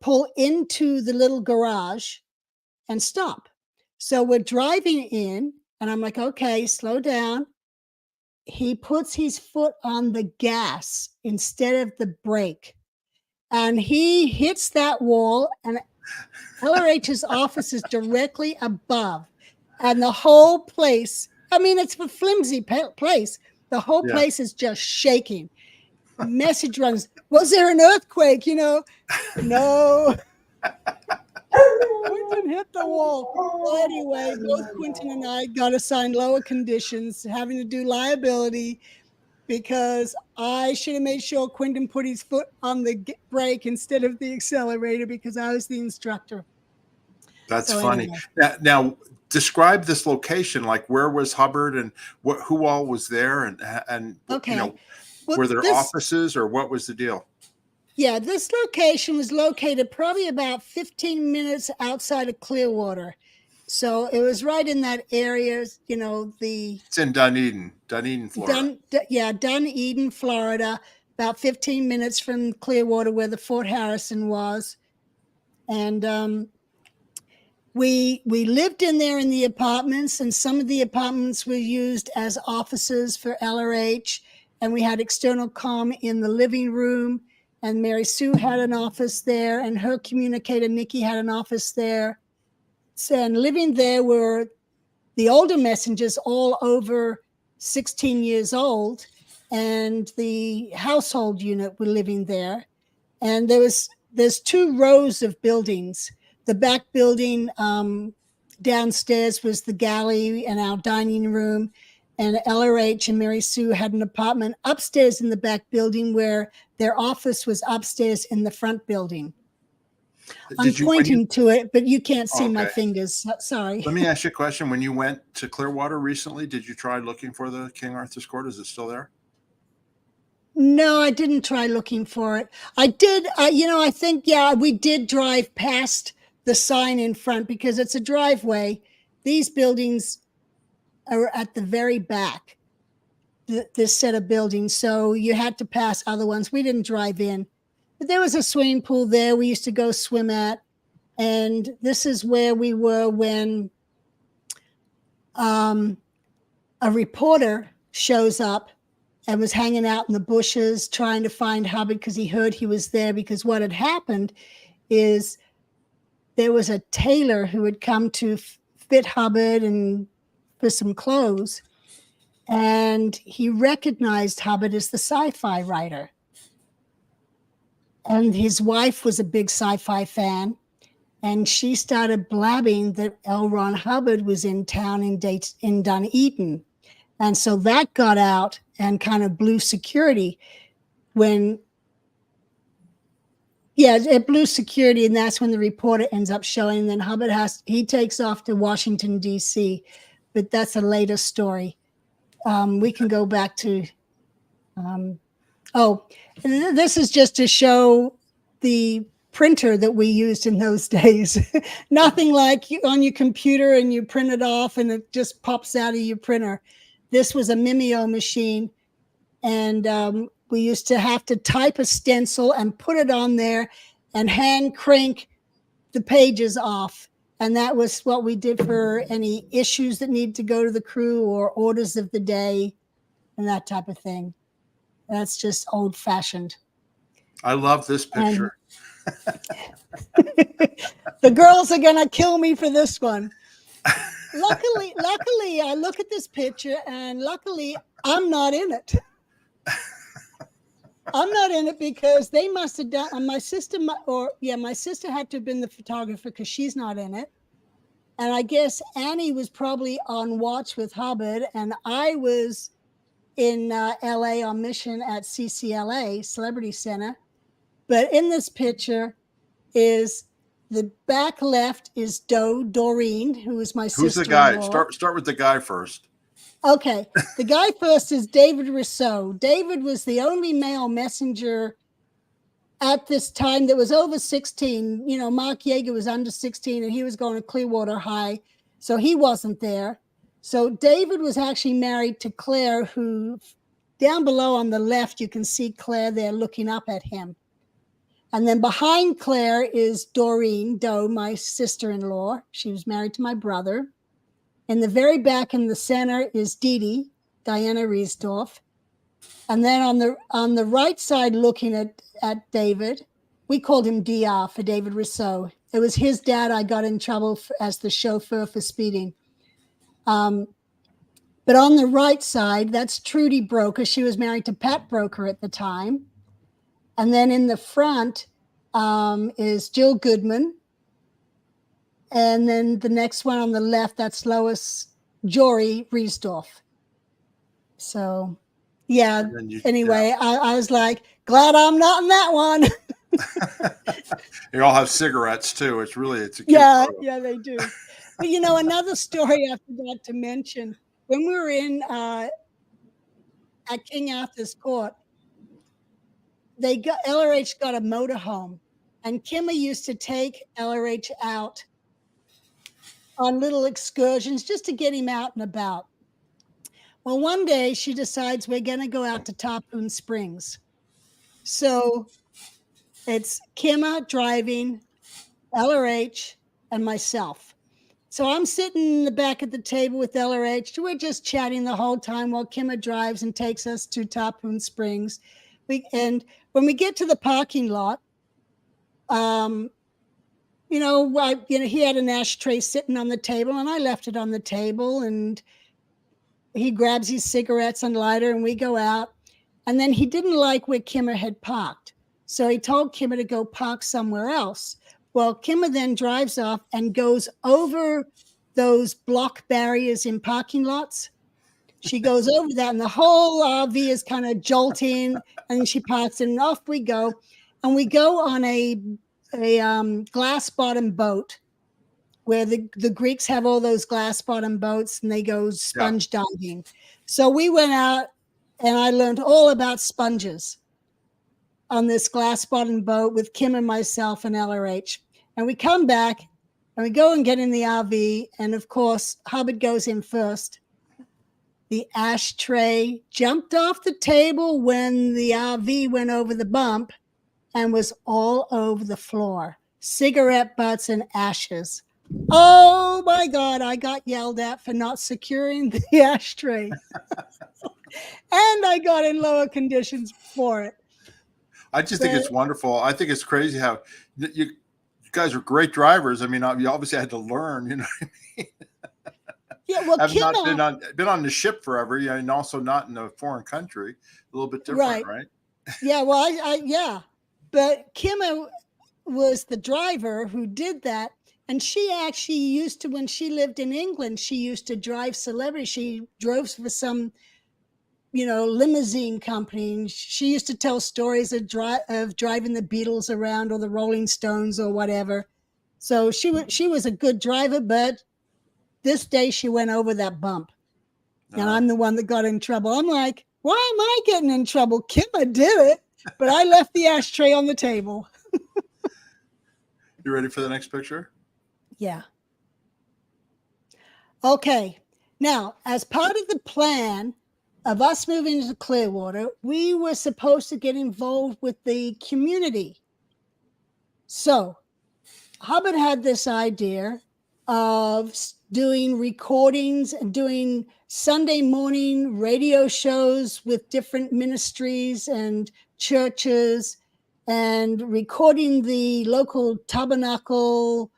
pull into the little garage and stop. So we're driving in, and I'm like, okay, slow down. He puts his foot on the gas instead of the brake, and he hits that wall, and LRH's office is directly above, and the whole place, it's a flimsy place. The whole place is just shaking. Message runs, was there an earthquake? No. Quentin hit the wall. Well, anyway, both Quentin and I got assigned lower conditions, having to do liability, because I should have made sure Quentin put his foot on the brake instead of the accelerator, because I was the instructor. That's funny. Anyway. Now, describe this location. Like, where was Hubbard, and who all was there, and okay. Were there offices, or what was the deal? Yeah, this location was located probably about 15 minutes outside of Clearwater. So it was right in that area, It's in Dunedin, Florida. Dunedin, Florida, about 15 minutes from Clearwater, where the Fort Harrison was. And we lived in there in the apartments, and some of the apartments were used as offices for LRH, and we had external comm in the living room. And Mary Sue had an office there, and her communicator, Nikki, had an office there. And living there were the older messengers, all over 16 years old, and the household unit were living there. And there's 2 rows of buildings. The back building downstairs was the galley and our dining room. And LRH and Mary Sue had an apartment upstairs in the back building, where their office was upstairs in the front building. I'm pointing to it, but you can't see my fingers. Sorry. Let me ask you a question. When you went to Clearwater recently, did you try looking for the King Arthur's Court? Is it still there? No, I didn't try looking for it. I did, I think, we did drive past the sign in front, because it's a driveway. These buildings are at the very back, this set of buildings. So you had to pass other ones. We didn't drive in, but there was a swimming pool there we used to go swim at. And this is where we were when a reporter shows up and was hanging out in the bushes trying to find Hubbard, because he heard he was there. Because what had happened is there was a tailor who had come to fit Hubbard and for some clothes, and he recognized Hubbard as the sci-fi writer. And his wife was a big sci-fi fan, and she started blabbing that L. Ron Hubbard was in town in Dunedin. And so that got out and kind of blew security it blew security, and that's when the reporter ends up showing. And then Hubbard he takes off to Washington, D.C., but that's a later story. We can go back to, and this is just to show the printer that we used in those days. Nothing like on your computer and you print it off and it just pops out of your printer. This was a Mimeo machine, and we used to have to type a stencil and put it on there and hand crank the pages off. And that was what we did for any issues that needed to go to the crew or orders of the day. and that type of thing. That's just old fashioned. I love this picture. The girls are gonna kill me for this one. Luckily, I look at this picture, and luckily, I'm not in it. I'm not in it because they must have done. My sister, my sister had to have been the photographer because she's not in it. And I guess Annie was probably on watch with Hubbard, and I was in LA on mission at CCLA, Celebrity Center. But in this picture is the back left is Doreen, who is my sister. Who's the guy? Start with the guy first. Okay. The guy first is David Rousseau. David was the only male messenger at this time that was over 16. You know, Mark Yeager was under 16 and he was going to Clearwater High. So he wasn't there. So David was actually married to Claire, who down below on the left, you can see Claire there looking up at him. And then behind Claire is Doreen Doe, my sister-in-law. She was married to my brother. In the very back in the center is Dee Dee, Diana Riesdorf. And then on the right side looking at David, we called him DR for David Rousseau. It was his dad I got in trouble as the chauffeur for speeding. But on the right side, that's Trudy Broker. She was married to Pat Broker at the time. And then in the front is Jill Goodman. And then the next one on the left, that's Lois Jory Riesdorf. So, yeah. Anyway, yeah. I was like, glad I'm not in that one. They all have cigarettes too. It's a cute photo. Yeah, they do. But you know, another story I forgot to mention. When we were in at King Arthur's Court, LRH got a motorhome, and Kimmer used to take LRH out on little excursions just to get him out and about. Well, one day she decides we're going to go out to Tarpon Springs. So it's Kimmer driving, LRH, and myself. So I'm sitting in the back of the table with LRH. We're just chatting the whole time while Kimmer drives and takes us to Tarpon Springs. And when we get to the parking lot, he had an ashtray sitting on the table, and I left it on the table, and he grabs his cigarettes and lighter, and we go out. And then he didn't like where Kimmer had parked. So he told Kimmer to go park somewhere else. Well, Kimmer then drives off and goes over those block barriers in parking lots. She goes over that, and the whole RV is kind of jolting, and she parks, and off we go. And we go on a glass bottom boat where the Greeks have all those glass bottom boats, and they go sponge diving. So we went out, and I learned all about sponges on this glass bottom boat with Kim and myself and LRH. And we come back and we go and get in the RV. And of course, Hubbard goes in first. The ashtray jumped off the table when the RV went over the bump and was all over the floor. Cigarette butts and ashes. Oh my God, I got yelled at for not securing the ashtray. And I got in lower conditions for it. I just think it's wonderful. I think it's crazy how you guys are great drivers. I mean, you obviously had to learn, you know what I mean? Yeah, well, I've not been on the ship forever, and also not in a foreign country. A little bit different, right? Yeah, well, but Kimmer was the driver who did that. And she actually used to, when she lived in England, she used to drive celebrities. She drove for some, limousine company. And she used to tell stories of driving the Beatles around or the Rolling Stones or whatever. So she was a good driver, but this day she went over that bump. And I'm the one that got in trouble. I'm like, why am I getting in trouble? Kimmer did it, but I left the ashtray on the table. You ready for the next picture? Yeah. Okay. Now, as part of the plan of us moving to Clearwater, we were supposed to get involved with the community. So Hubbard had this idea of doing recordings and doing Sunday morning radio shows with different ministries and churches, and recording the local tabernacle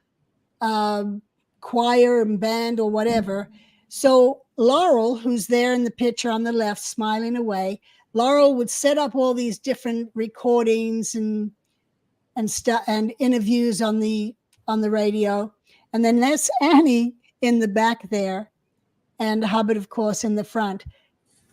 choir and band or whatever. So Laurel, who's there in the picture on the left, smiling away, Laurel would set up all these different recordings and stuff and interviews on the radio. And then there's Annie in the back there, and Hubbard, of course, in the front.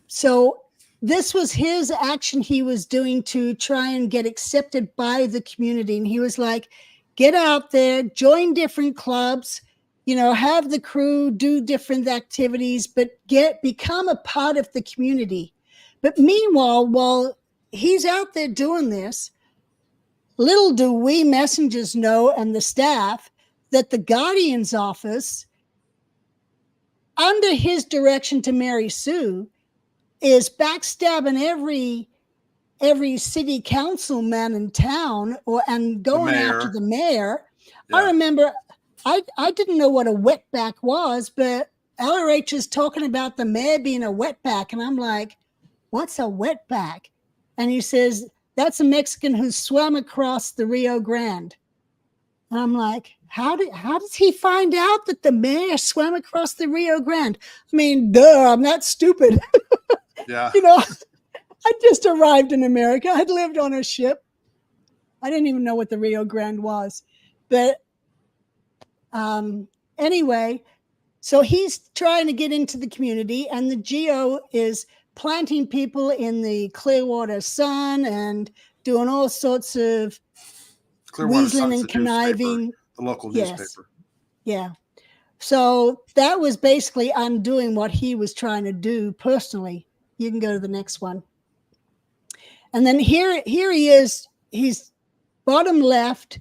So this was his action he was doing to try and get accepted by the community. And he was like, get out there, join different clubs, have the crew do different activities, but become a part of the community. But meanwhile, while he's out there doing this, little do we messengers know, and the staff, that the Guardian's office, under his direction to Mary Sue, is backstabbing every city councilman in town and going after the mayor. Yeah. I remember I didn't know what a wetback was, but LRH is talking about the mayor being a wetback, and I'm like, what's a wetback? And he says, that's a Mexican who swam across the Rio Grande. And I'm like, how does he find out that the mayor swam across the Rio Grande? I mean, duh, I'm not stupid. Yeah. I just arrived in America. I'd lived on a ship. I didn't even know what the Rio Grande was. But anyway, so he's trying to get into the community, and the GO is planting people in the Clearwater Sun and doing all sorts of weaseling and conniving. The local newspaper. Yeah. So that was basically undoing what he was trying to do personally. You can go to the next one. And then here he is. He's bottom left.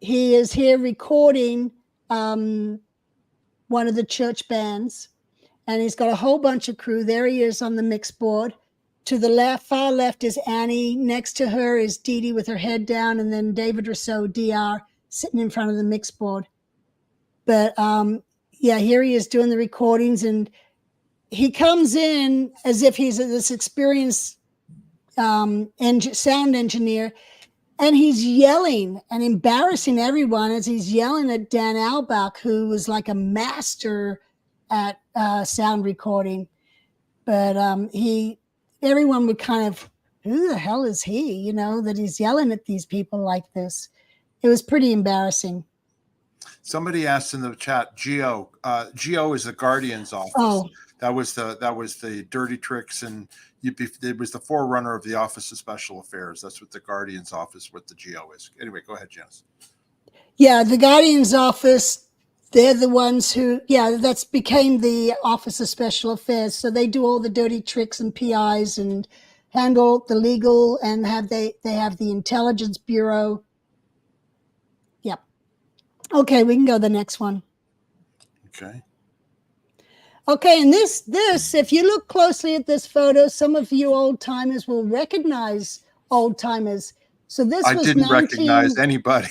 He is here recording one of the church bands, and he's got a whole bunch of crew. There he is on the mix board. To the left, far left, is Annie. Next to her is Dee Dee with her head down, and then David Rousseau, DR, sitting in front of the mix board. But here he is doing the recordings, and he comes in as if he's this experienced sound engineer, and he's yelling and embarrassing everyone as he's yelling at Dan Albach, who was like a master at sound recording. But everyone would kind of, who the hell is he, that he's yelling at these people like this. It was pretty embarrassing. Somebody asked in the chat, GO is the Guardian's office. Oh. That was the dirty tricks, and it was the forerunner of the Office of Special Affairs. That's what the Guardian's office, what the GO is. Anyway, go ahead, Janis. Yeah, the Guardian's office, they're the ones who, that's became the Office of Special Affairs. So they do all the dirty tricks and PIs and handle the legal, and they have the Intelligence Bureau. Yep. Okay, we can go to the next one. Okay, and this, if you look closely at this photo, some of you old timers will recognize old timers. So this I didn't recognize anybody.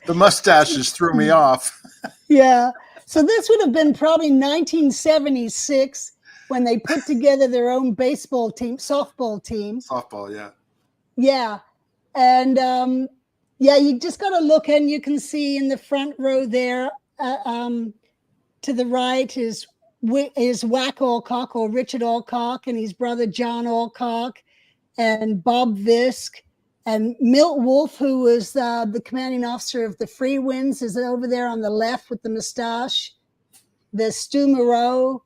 The mustaches threw me off. Yeah. So this would have been probably 1976 when they put together their own baseball team, softball team. Softball, yeah. Yeah. And you just got to look, and you can see in the front row there, to the right is Wack Alcock, or Richard Alcock, and his brother John Alcock, and Bob Visk, and Milt Wolf, who was the commanding officer of the Free Winds, is over there on the left with the mustache. There's Stu Moreau.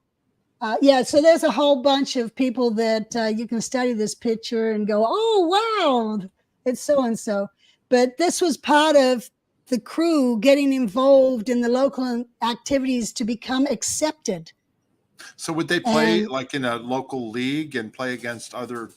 So there's a whole bunch of people that you can study this picture and go, oh, wow, it's so-and-so. But this was part of the crew getting involved in the local activities to become accepted. So would they play like in a local league and play against other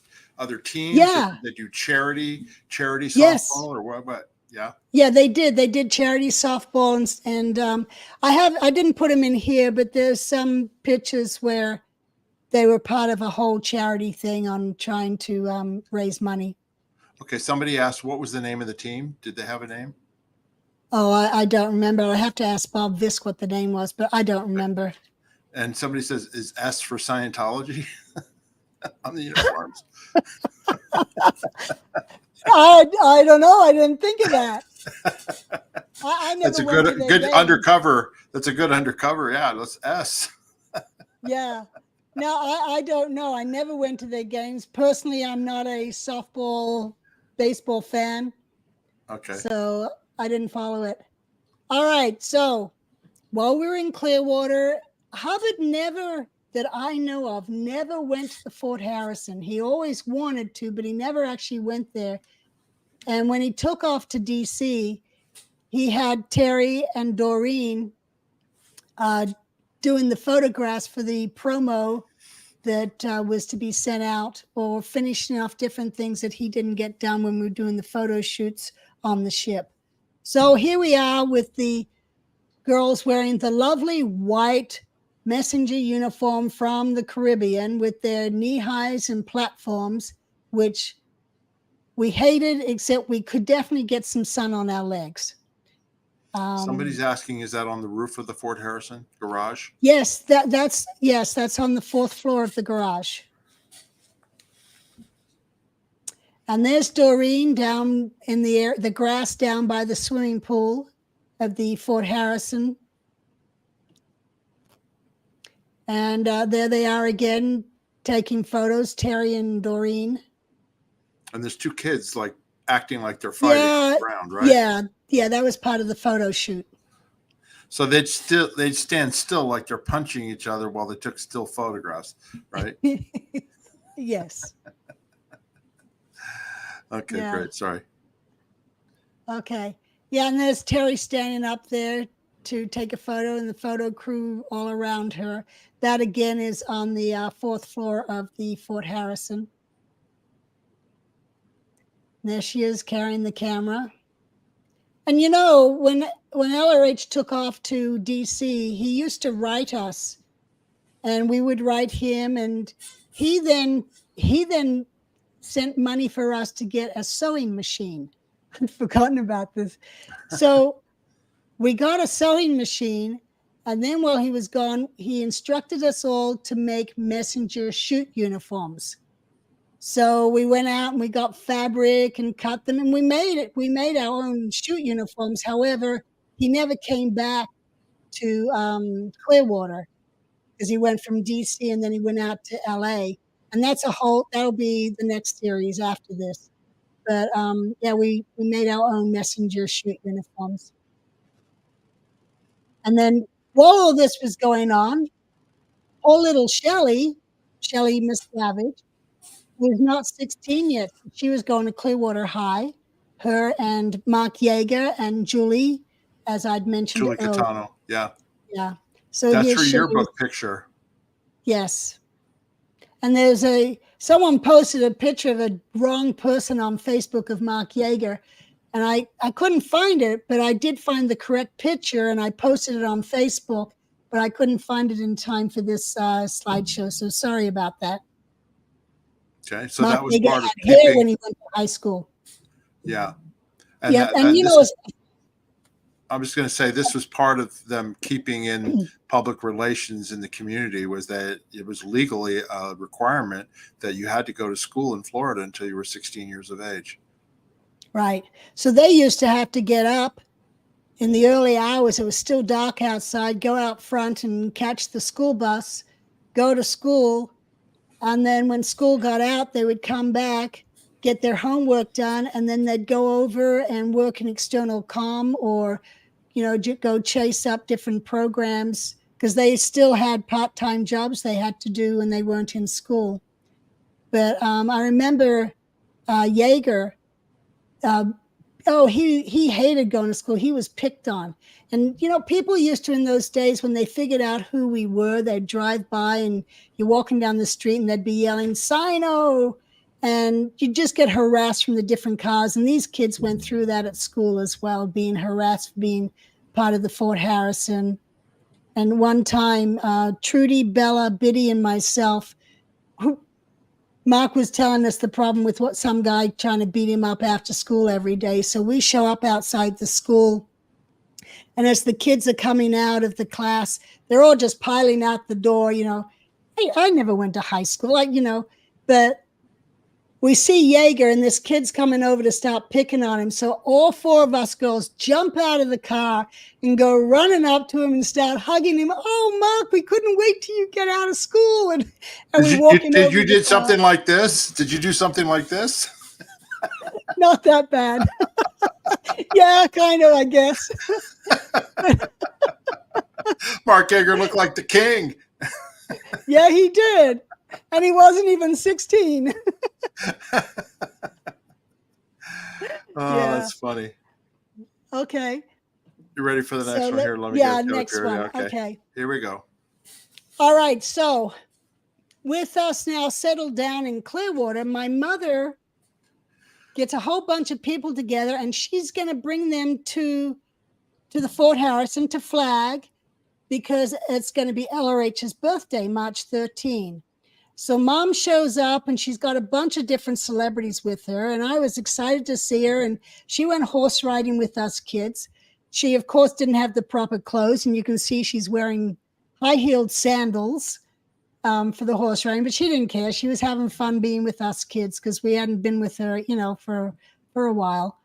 teams? Yeah. They do charity softball, yes. Or what? Yeah. Yeah, they did. They did charity softball, and I didn't put them in here, but there's some pictures where they were part of a whole charity thing on trying to raise money. Okay. Somebody asked, what was the name of the team? Did they have a name? Oh, I don't remember. I have to ask Bob Visk what the name was, but I don't remember. And somebody says, is S for Scientology on the uniforms? I don't know. I didn't think of that. I never That's a went to their good games. undercover. That's a good undercover. Yeah, that's S. Yeah. No, I don't know. I never went to their games. Personally, I'm not a softball, baseball fan. Okay. So I didn't follow it. All right. So while we were in Clearwater, Hubbard never, that I know of, never went to the Fort Harrison. He always wanted to, but he never actually went there. And when he took off to DC, he had Terry and Doreen doing the photographs for the promo that was to be sent out, or finishing off different things that he didn't get done when we were doing the photo shoots on the ship. So here we are with the girls wearing the lovely white messenger uniform from the Caribbean with their knee highs and platforms, which we hated, except we could definitely get some sun on our legs. Somebody's asking, is that on the roof of the Fort Harrison garage? Yes, that's on the 4th floor of the garage. And there's Doreen down in the grass down by the swimming pool of the Fort Harrison. And there they are again, taking photos, Terry and Doreen. And there's 2 kids like acting like they're fighting on the ground, right? Yeah, that was part of the photo shoot. So they'd stand still like they're punching each other while they took still photographs, right? Yes. Okay, Yeah. great. Sorry. Okay. Yeah, and there's Terry standing up there to take a photo, and the photo crew all around her. That again is on the 4th floor of the Fort Harrison. There she is carrying the camera. And you know, when LRH took off to DC, he used to write us, and we would write him, and he then sent money for us to get a sewing machine. I'd forgotten about this. So we got a sewing machine, and then while he was gone, he instructed us all to make messenger shoot uniforms. So we went out and we got fabric and cut them, and we made it. We made our own shoot uniforms. However, he never came back to Clearwater because he went from DC and then he went out to LA. And that'll be the next series after this. But yeah, we made our own messenger shoot uniforms. And then while all this was going on, poor little Shelly Miscavige, was not 16 yet. She was going to Clearwater High. Her and Mark Yeager and Julie, as I'd mentioned Julie earlier. Catano. Yeah. Yeah. So that's here's her Shelly. yearbook picture. Yes. And someone posted a picture of a wrong person on Facebook of Mark Yeager. And I couldn't find it, but I did find the correct picture, and I posted it on Facebook, but I couldn't find it in time for this slideshow. So sorry about that. Okay, so Mark that was Yeager part of had hair keeping. when he went to high school. Yeah. Yeah, and you know, I was going to say this was part of them keeping in public relations in the community, was that it was legally a requirement that you had to go to school in Florida until you were 16 years of age. Right. So they used to have to get up in the early hours. It was still dark outside, go out front and catch the school bus, go to school. And then when school got out, they would come back, get their homework done, and then they'd go over and work in external comm, or, go chase up different programs, because they still had part-time jobs they had to do when they weren't in school. But I remember Yeager, he hated going to school. He was picked on. And, people used to, in those days, when they figured out who we were, they'd drive by and you're walking down the street and they'd be yelling, Sino! And you'd just get harassed from the different cars. And these kids went through that at school as well, being harassed, being part of the Fort Harrison. And one time, Trudy, Bella, Biddy, and myself, Mark was telling us the problem with some guy trying to beat him up after school every day. So we show up outside the school And as the kids are coming out of the class, they're all just piling out the door, you know. I never went to high school, like, you know, but we see Jaeger and this kid's coming over to start picking on him. So all four of us girls jump out of the car and go running up to him and start hugging him. Oh, Mark, we couldn't wait till you get out of school. And we walking over. Did you did something like this? Did you do something like this? Not that bad. Yeah, kind of, I guess. Mark Yeager looked like the king. Yeah, he did. And he wasn't even 16. Oh, that's funny. Okay. You ready for the next one here? Let me next one. Okay. Here we go. All right. So with us now settled down in Clearwater, my mother gets a whole bunch of people together, and she's going to bring them to the Fort Harrison to flag, because it's going to be LRH's birthday, March 13. So Mom shows up, and she's got a bunch of different celebrities with her, and I was excited to see her, and she went horse riding with us kids. She, of course, didn't have the proper clothes, and you can see she's wearing high-heeled sandals for the horse riding, but she didn't care. She was having fun being with us kids because we hadn't been with her, you know, for a while.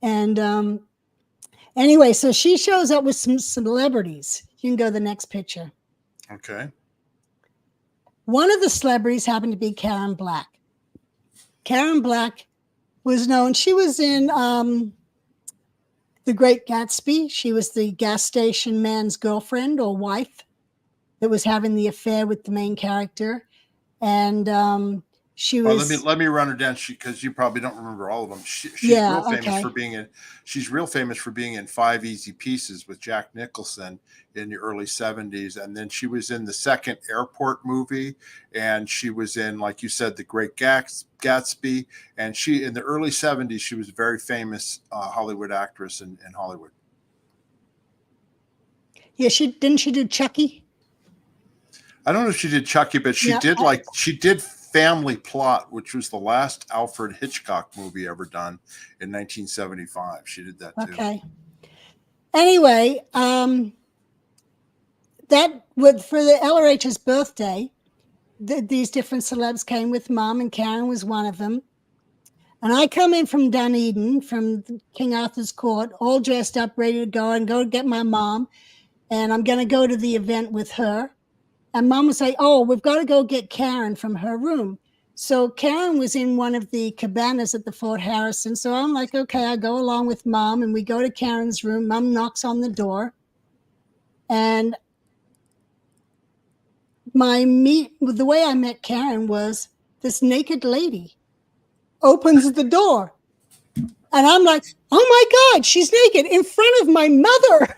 And anyway, so she shows up with some celebrities. You can go to the next picture. Okay. One of the celebrities happened to be Karen Black. Karen Black was known. She was in The Great Gatsby. She was the gas station man's girlfriend or wife that was having the affair with the main character. And she was... let me run her down, because you probably don't remember all of them. She's real famous for being in. She's real famous for being in 5 Easy Pieces with Jack Nicholson in the early 70s, and then she was in the second Airport movie, and she was in, like you said, The Great Gatsby, and she in the early 70s she was a very famous Hollywood actress in Hollywood. Yeah, she do Chucky. I don't know if she did Chucky, but she did Family Plot, which was the last Alfred Hitchcock movie ever done in 1975. She did that too. Okay. Anyway, that would, for the LRH's birthday, these different celebs came with Mom, and Karen was one of them. And I come in from Dunedin, from King Arthur's Court, all dressed up, ready to go get my mom. And I'm going to go to the event with her. And Mom would say, oh, we've got to go get Karen from her room. So Karen was in one of the cabanas at the Fort Harrison. So I'm like, okay, I go along with Mom, and we go to Karen's room. Mom knocks on the door. And the way I met Karen was this naked lady opens the door. And I'm like, oh my God, she's naked in front of my mother.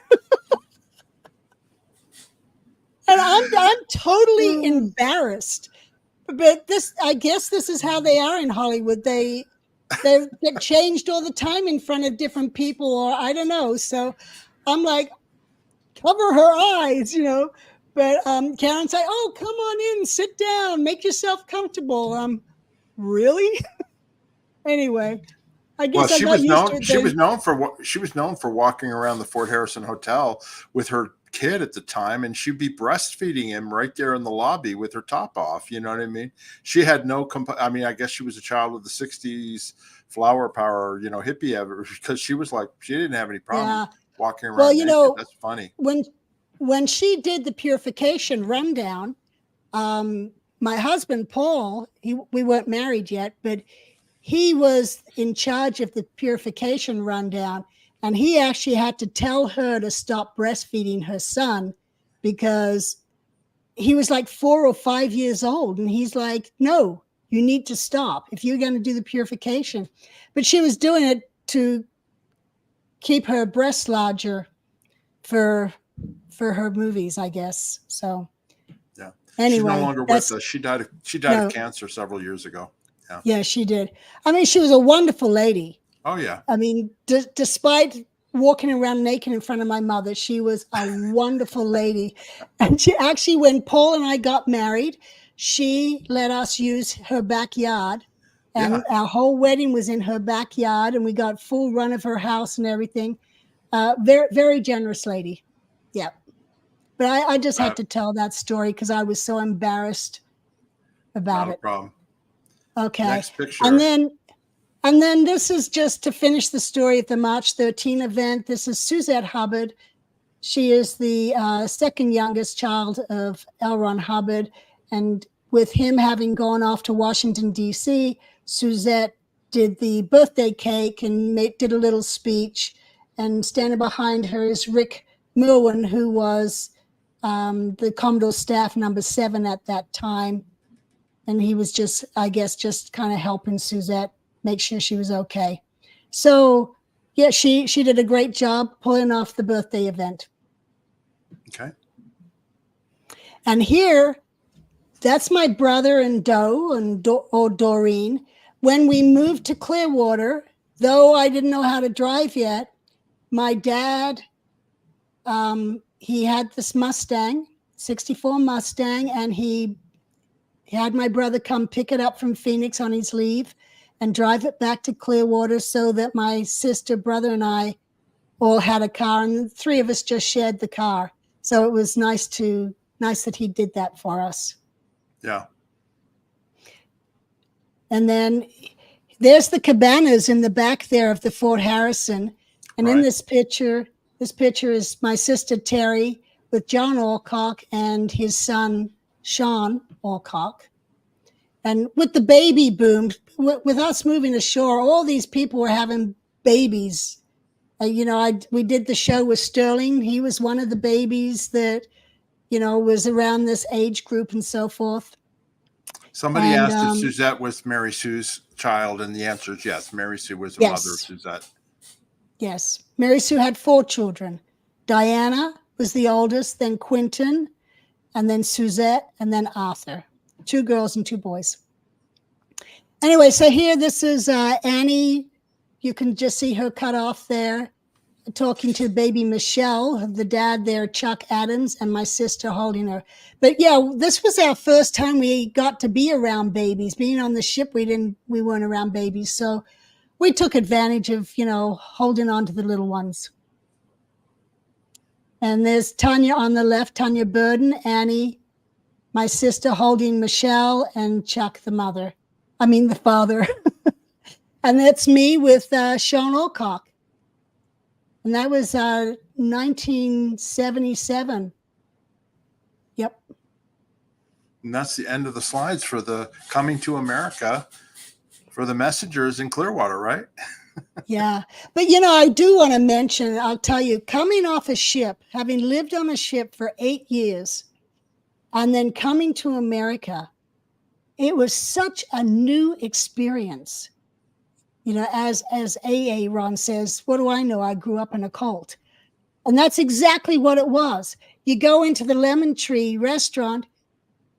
And I'm totally embarrassed. But I guess this is how they are in Hollywood. They get changed all the time in front of different people, or I don't know. So I'm like, cover her eyes, you know. But Karen say, oh, come on in, sit down, make yourself comfortable. Really? Anyway, I guess she was known for walking around the Fort Harrison Hotel with her kid at the time, and she'd be breastfeeding him right there in the lobby with her top off. You know what I mean? She had no I guess she was a child of the 60s flower power, you know, hippie ever, because she was like, she didn't have any problem walking around. Well, you know, that's funny. When she did the purification rundown, my husband Paul, we weren't married yet, but he was in charge of the purification rundown. And he actually had to tell her to stop breastfeeding her son, because he was like 4 or 5 years old. And he's like, no, you need to stop if you're going to do the purification. But she was doing it to keep her breasts larger for her movies, I guess. So yeah. Anyway, she's no longer with us. She died of cancer several years ago. Yeah, she did. I mean, she was a wonderful lady. Oh, yeah. I mean, despite walking around naked in front of my mother, she was a wonderful lady. And she actually, when Paul and I got married, she let us use her backyard. And our whole wedding was in her backyard, and we got full run of her house and everything. Very, very generous lady. Yeah. But I just Uh, had to tell that story because I was so embarrassed about Not a it. problem. Okay. Next picture. And then this is just to finish the story at the March 13 event. This is Suzette Hubbard. She is the second youngest child of L. Ron Hubbard. And with him having gone off to Washington, D.C., Suzette did the birthday cake and did a little speech. And standing behind her is Rick Merwin, who was the Commodore staff number 7 at that time. And he was just, I guess, just kind of helping Suzette make sure she was okay. So, yeah, she did a great job pulling off the birthday event. Okay. And here, that's my brother and Doreen. When we moved to Clearwater, though I didn't know how to drive yet, my dad, he had this Mustang, 64 Mustang, and he had my brother come pick it up from Phoenix on his leave and drive it back to Clearwater so that my sister, brother, and I all had a car, and the 3 of us just shared the car. So it was nice that he did that for us. Yeah. And then there's the cabanas in the back there of the Fort Harrison. And in Right. this picture is my sister Terry with John Alcock and his son Sean Alcock. And with the baby boom, with us moving ashore, all these people were having babies. We did the show with Sterling. He was one of the babies that, was around this age group and so forth. Somebody asked if Suzette was Mary Sue's child, and the answer is yes. Mary Sue was the mother of Suzette. Yes. Mary Sue had 4 children. Diana was the oldest, then Quentin, and then Suzette, and then Arthur. 2 girls and 2 boys. Anyway, so here, this is Annie. You can just see her cut off there, talking to baby Michelle, the dad there, Chuck Adams, and my sister holding her. But yeah, this was our first time we got to be around babies. Being on the ship, we weren't around babies. So we took advantage of, holding on to the little ones. And there's Tanya on the left, Tanya Burden, Annie, my sister holding Michelle, and Chuck, the father. And that's me with Sean Alcock. And that was 1977. Yep. And that's the end of the slides for the Coming to America for the Messengers in Clearwater, right? Yeah. But, I do want to mention, I'll tell you, coming off a ship, having lived on a ship for 8 years, and then coming to America, it was such a new experience. As AA Ron says, what do I know? I grew up in a cult. And that's exactly what it was. You go into the Lemon Tree restaurant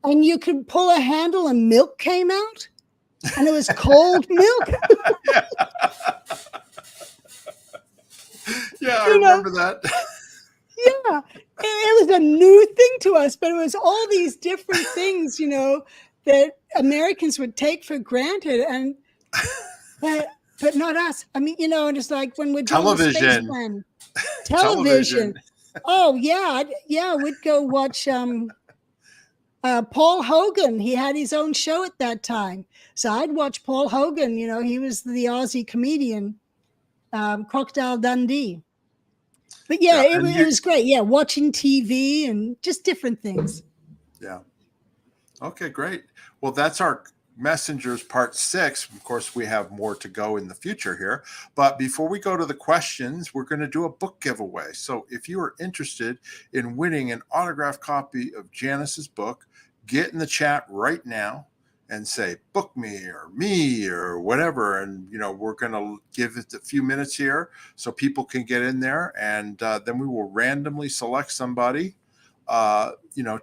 and you could pull a handle and milk came out, and it was cold milk. Yeah, I remember that. Yeah, it was a new thing to us, but it was all these different things, that Americans would take for granted, and but not us. I mean, and it's like when we're doing the space plan, television. Oh yeah, we'd go watch Paul Hogan. He had his own show at that time, so I'd watch Paul Hogan. He was the Aussie comedian, Crocodile Dundee. But yeah, it was great. Yeah, watching TV and just different things. Yeah. Okay, great. Well, that's our Messengers Part 6. Of course, we have more to go in the future here. But before we go to the questions, we're going to do a book giveaway. So if you are interested in winning an autographed copy of Janis's book, get in the chat right now and say, book me or me or whatever. And, we're going to give it a few minutes here so people can get in there. And then we will randomly select somebody, to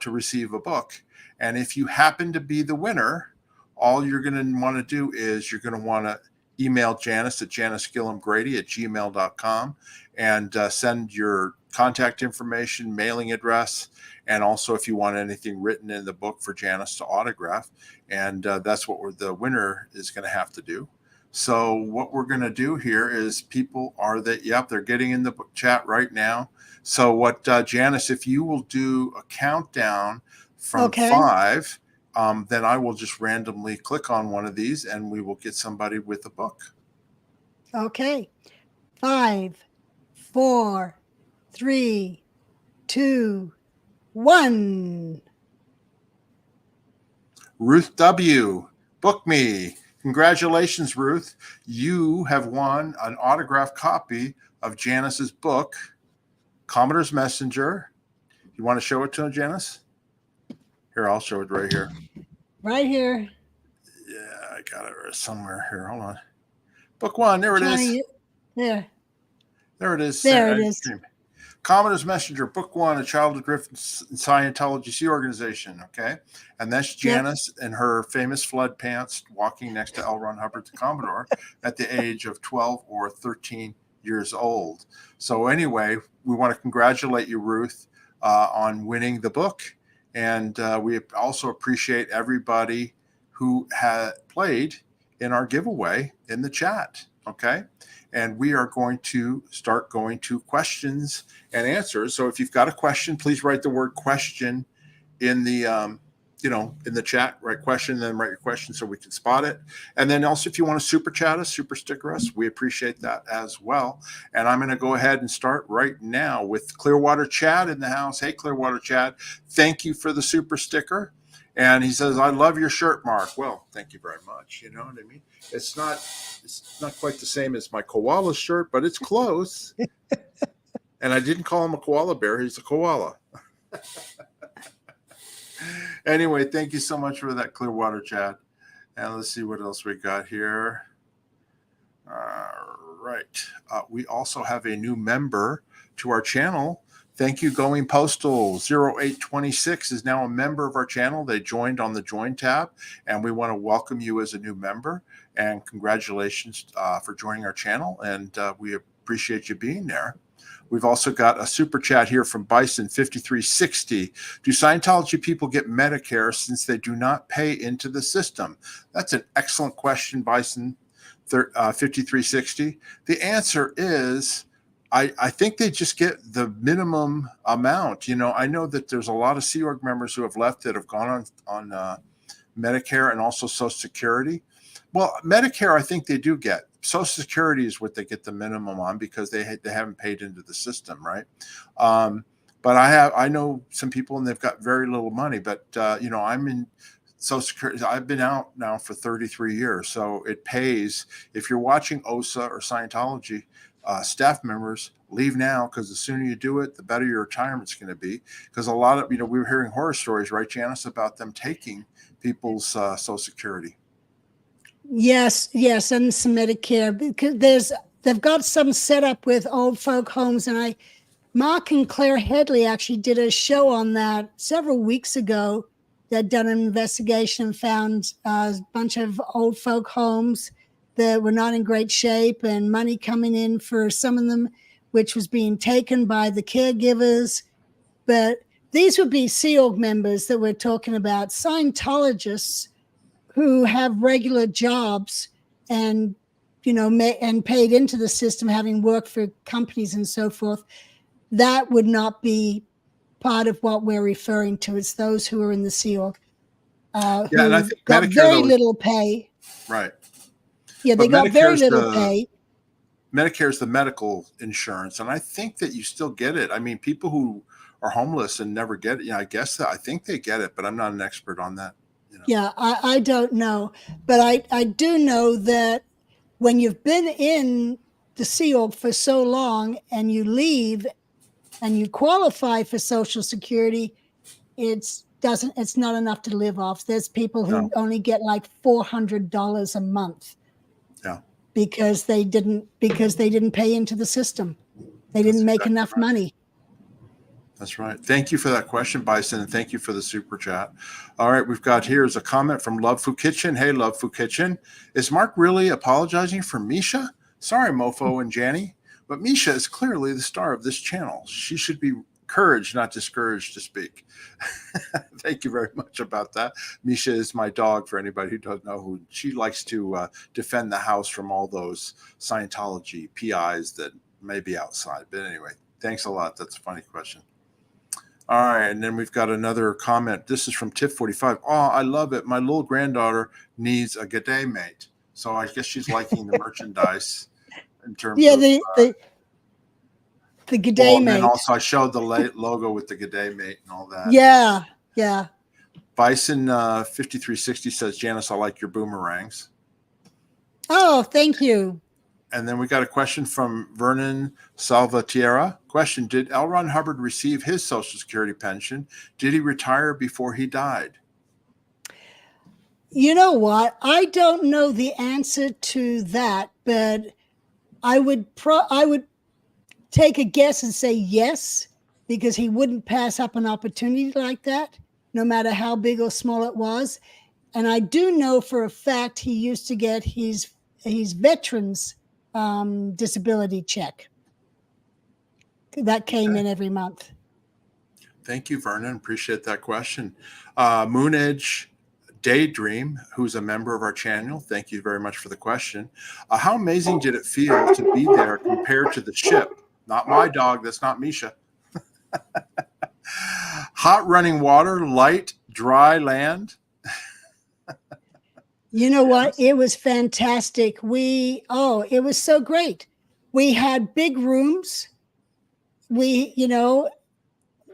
receive a book. And if you happen to be the winner, all you're going to want to do is you're going to want to email Janis at janisgillhamgrady@gmail.com and send your contact information, mailing address, and also if you want anything written in the book for Janis to autograph. And that's what the winner is going to have to do. So what we're going to do here is they're getting in the chat right now. So what, Janis, if you will do a countdown from 5, then I will just randomly click on one of these and we will get somebody with a book. Okay. 5, 4, 3, 2, 1. Ruth W. Book me. Congratulations, Ruth. You have won an autographed copy of Janis's book, Commodores Messenger. You want to show it to him, Janis? Here, I'll show it right here. Right here. Yeah, I got it somewhere here. Hold on. Book 1. There it is. There. There it is. There it is. Commodores Messenger, Book 1, A Childhood Drift in Scientology Sea Organization. Okay. And that's Janis in her famous flood pants walking next to L. Ron Hubbard, the Commodore, at the age of 12 or 13 years old. So anyway, we want to congratulate you, Ruth, on winning the book. And we also appreciate everybody who had played in our giveaway in the chat. Okay. And we are going to start going to questions and answers. So if you've got a question, please write the word question in the, in the chat, write question, then write your question so we can spot it. And then also, if you want to super chat us, super sticker us, we appreciate that as well. And I'm going to go ahead and start right now with Clearwater Chad in the house. Hey, Clearwater Chad, thank you for the super sticker. And he says, I love your shirt, Mark. Well, thank you very much. You know what I mean? It's not quite the same as my koala shirt, but it's close. And I didn't call him a koala bear. He's a koala. Anyway, thank you so much for that, Clearwater Chad. And let's see what else we got here. All right. We also have a new member to our channel. Thank you, Going Postal 0826 is now a member of our channel. They joined on the Join tab, and we want to welcome you as a new member. And congratulations for joining our channel, and we appreciate you being there. We've also got a super chat here from Bison 5360. Do Scientology people get Medicare since they do not pay into the system? That's an excellent question, Bison 5360. The answer is, I think they just get the minimum amount. You know, I know that there's a lot of Sea Org members who have left that have gone on Medicare and also Social Security. Well, Medicare, I think they do get. Social Security is what they get the minimum on because they haven't paid into the system, right? But I know some people and they've got very little money. But I'm in Social Security. I've been out now for 33 years, so it pays. If you're watching OSA or Scientology, staff members, leave now, because the sooner you do it, the better your retirement's going to be. Because a lot of, we were hearing horror stories, right, Janis, about them taking people's Social Security. Yes, and some Medicare, because they've got some set up with old folk homes, and Mark and Claire Headley actually did a show on that several weeks ago. They'd done an investigation and found a bunch of old folk homes that were not in great shape, and money coming in for some of them, which was being taken by the caregivers. But these would be Sea Org members that we're talking about, Scientologists who have regular jobs and, and paid into the system, having worked for companies and so forth. That would not be part of what we're referring to. It's those who are in the Sea Org who and I think got Medicare, very little pay. Right. Yeah, they got very little pay. Medicare is the medical insurance, and I think that you still get it. I mean, people who are homeless and never get it, I guess I think they get it, but I'm not an expert on that. Yeah, I don't know. But I do know that when you've been in the Sea Org for so long and you leave and you qualify for Social Security, it's not enough to live off. There's people who only get like $400 a month. Yeah. Because they didn't pay into the system. They didn't make enough money. That's right. Thank you for that question, Bison, and thank you for the super chat. All right, we've got here's a comment from Love Food Kitchen. Hey, Love Food Kitchen. Is Mark really apologizing for Misha? Sorry, Mofo and Janny, but Misha is clearly the star of this channel. She should be courage, not discouraged to speak. Thank you very much about that. Misha is my dog, for anybody who doesn't know, who she likes to defend the house from all those Scientology PIs that may be outside. But anyway, thanks a lot. That's a funny question. All right, and then we've got another comment. This is from Tip45. Oh, I love it. My little granddaughter needs a G'day mate. So I guess she's liking the merchandise in terms of the G'day well, mate. and also I showed the logo with the G'day mate and all that. Yeah, yeah. Bison 5360 says, Janis, I like your boomerangs. Oh, thank you. And then we got a question from Vernon Salvatierra. Question, did L. Ron Hubbard receive his Social Security pension? Did he retire before he died? You know what? I don't know the answer to that, but I would take a guess and say yes, because he wouldn't pass up an opportunity like that, no matter how big or small it was. And I do know for a fact he used to get his veterans disability check that came in every month. Thank you, Vernon. Appreciate that question. Moon Edge Daydream, who's a member of our channel, thank you very much for the question. How amazing did it feel to be there compared to the ship? Not my dog, that's not Misha. Hot running water, light, dry land. You know what? It was fantastic. It was so great. We had big rooms. And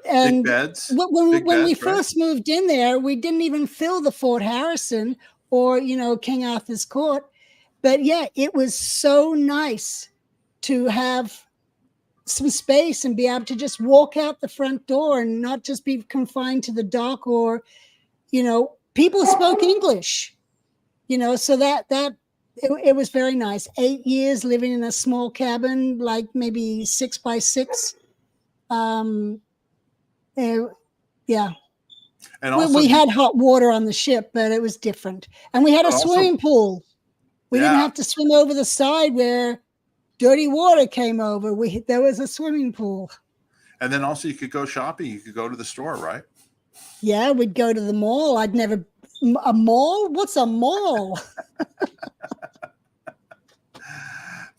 big beds. When we first moved in there, we didn't even fill the Fort Harrison or, King Arthur's Court. But yeah, it was so nice to have some space and be able to just walk out the front door and not just be confined to the dock, or, people spoke English. So it was very nice. 8 years living in a small cabin, like maybe 6 by 6. Yeah. And also, we had hot water on the ship, but it was different. And we had a swimming pool. We didn't have to swim over the side where dirty water came over. There was a swimming pool. And then also you could go shopping. You could go to the store, right? Yeah, we'd go to the mall. A mall? What's a mall?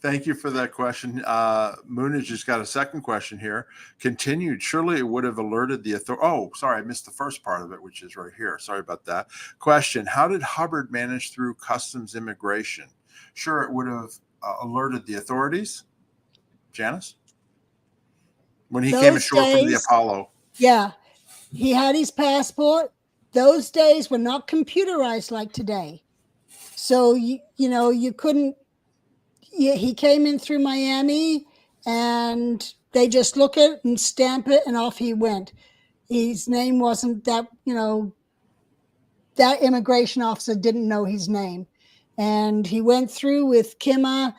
Thank you for that question. Moonage just got a second question here. Continued. Surely it would have alerted the authority. Oh, sorry. I missed the first part of it, which is right here. Sorry about that. Question. How did Hubbard manage through customs immigration? Sure, it would have alerted the authorities. Janis? When he came ashore from the Apollo. Yeah. He had his passport. Those days were not computerized like today. So, you couldn't. He came in through Miami and they just look at it and stamp it and off he went. His name wasn't that, that immigration officer didn't know his name. And he went through with Kimmer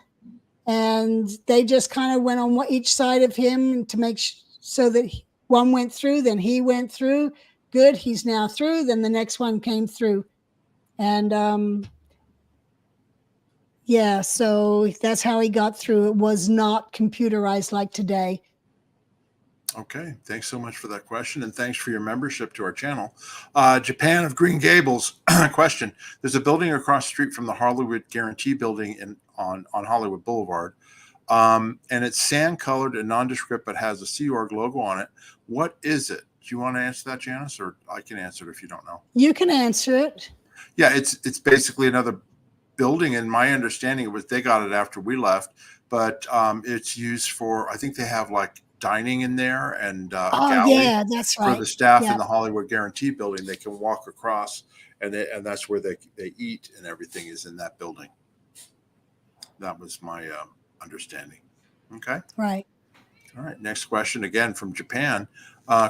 and they just kind of went on each side of him to make so that one went through, then he went through. Good, he's now through. Then the next one came through. And yeah, so that's how he got through. It was not computerized like today. Okay, thanks so much for that question, and thanks for your membership to our channel. Japan of Green Gables, question. There's a building across the street from the Hollywood Guarantee building on Hollywood Boulevard, and it's sand-colored and nondescript, but has a Sea Org logo on it. What is it? Do you want to answer that, Janis, or I can answer it if you don't know? You can answer it. Yeah, it's basically another building, and my understanding was they got it after we left, but it's used for, I think they have like dining in there and a galley that's right. For the staff in the Hollywood Guarantee building. They can walk across and that's where they eat, and everything is in that building. That was my understanding. Okay. Right. All right. Next question, again from Japan.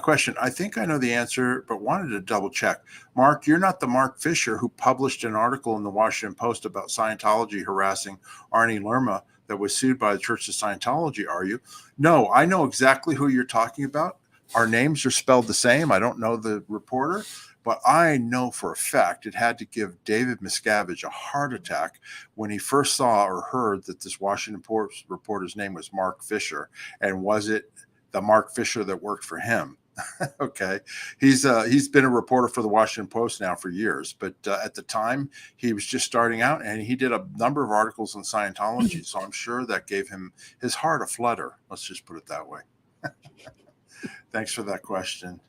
Question. I think I know the answer, but wanted to double check. Mark, you're not the Mark Fisher who published an article in the Washington Post about Scientology harassing Arnie Lerma that was sued by the Church of Scientology, are you? No, I know exactly who you're talking about. Our names are spelled the same. I don't know the reporter, but I know for a fact it had to give David Miscavige a heart attack when he first saw or heard that this Washington Post reporter's name was Mark Fisher. And was it the Mark Fisher that worked for him. Okay. He's been a reporter for the Washington Post now for years, but at the time he was just starting out, and he did a number of articles on Scientology. So I'm sure that gave him his heart a flutter. Let's just put it that way. Thanks for that question.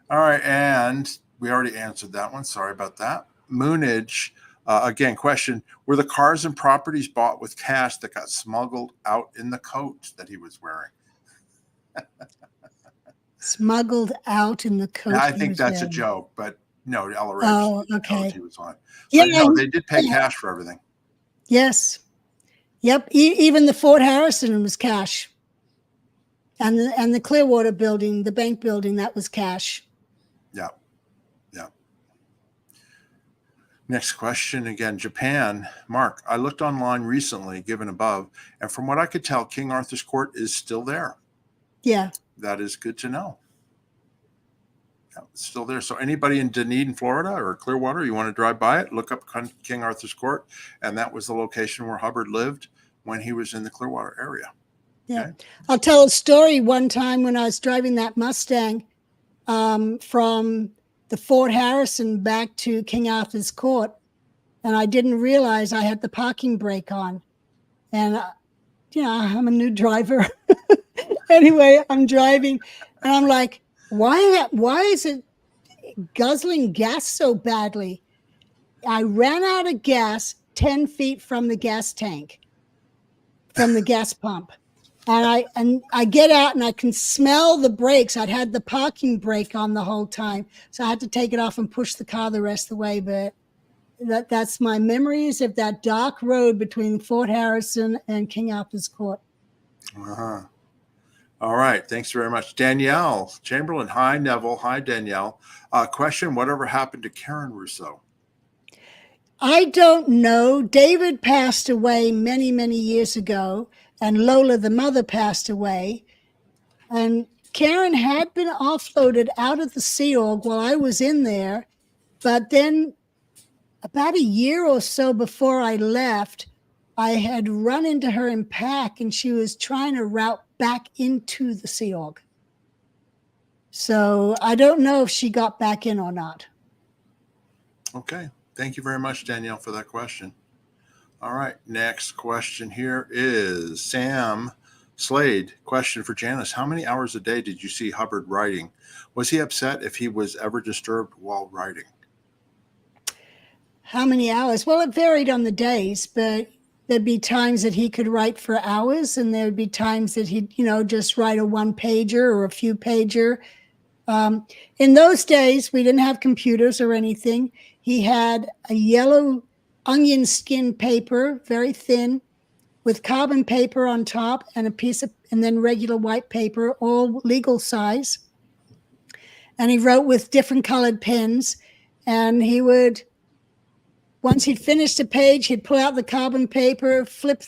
All right. And we already answered that one. Sorry about that. Moonage, again, question, were the cars and properties bought with cash that got smuggled out in the coat that he was wearing? Smuggled out in the coat. Now, I think that's a joke, but no, Ella Ridge, Oh, okay. he was on. But Yeah, no, they did pay cash for everything. Yes. Yep. Even the Fort Harrison was cash. And the Clearwater building, the bank building, that was cash. Yeah. Yeah. Next question, again, Japan. Mark, I looked online recently, given above, and from what I could tell, King Arthur's Court is still there. Yeah. That is good to know. Yeah, it's still there. So anybody in Dunedin, Florida or Clearwater, you want to drive by it, look up King Arthur's Court. And that was the location where Hubbard lived when he was in the Clearwater area. Yeah. Okay. I'll tell a story one time when I was driving that Mustang from the Fort Harrison back to King Arthur's Court. And I didn't realize I had the parking brake on. And, I'm a new driver. Anyway, I'm driving and I'm like, why is it guzzling gas so badly? I ran out of gas 10 feet from the gas tank, from the gas pump. And I get out and I can smell the brakes. I'd had the parking brake on the whole time. So I had to take it off and push the car the rest of the way. But that's my memories of that dark road between Fort Harrison and King Arthur's Court. Uh-huh. All right. Thanks very much. Danielle Chamberlain. Hi, Neville. Hi, Danielle. Question, whatever happened to Karen Rousseau? I don't know. David passed away many, many years ago, and Lola, the mother, passed away. And Karen had been offloaded out of the Sea Org while I was in there. But then about a year or so before I left, I had run into her in PAC, and she was trying to route back into the Sea Org. So I don't know if she got back in or not. Okay. Thank you very much, Danielle, for that question. All right. Next question here is Sam Slade. Question for Janis. How many hours a day did you see Hubbard writing? Was he upset if he was ever disturbed while writing? How many hours? Well, it varied on the days, but there'd be times that he could write for hours, and there'd be times that he'd, just write a one-pager or a few-pager. In those days, we didn't have computers or anything. He had a yellow onion skin paper, very thin, with carbon paper on top and and then regular white paper, all legal size. And he wrote with different colored pens, and he would, once he'd finished a page, he'd pull out the carbon paper, flip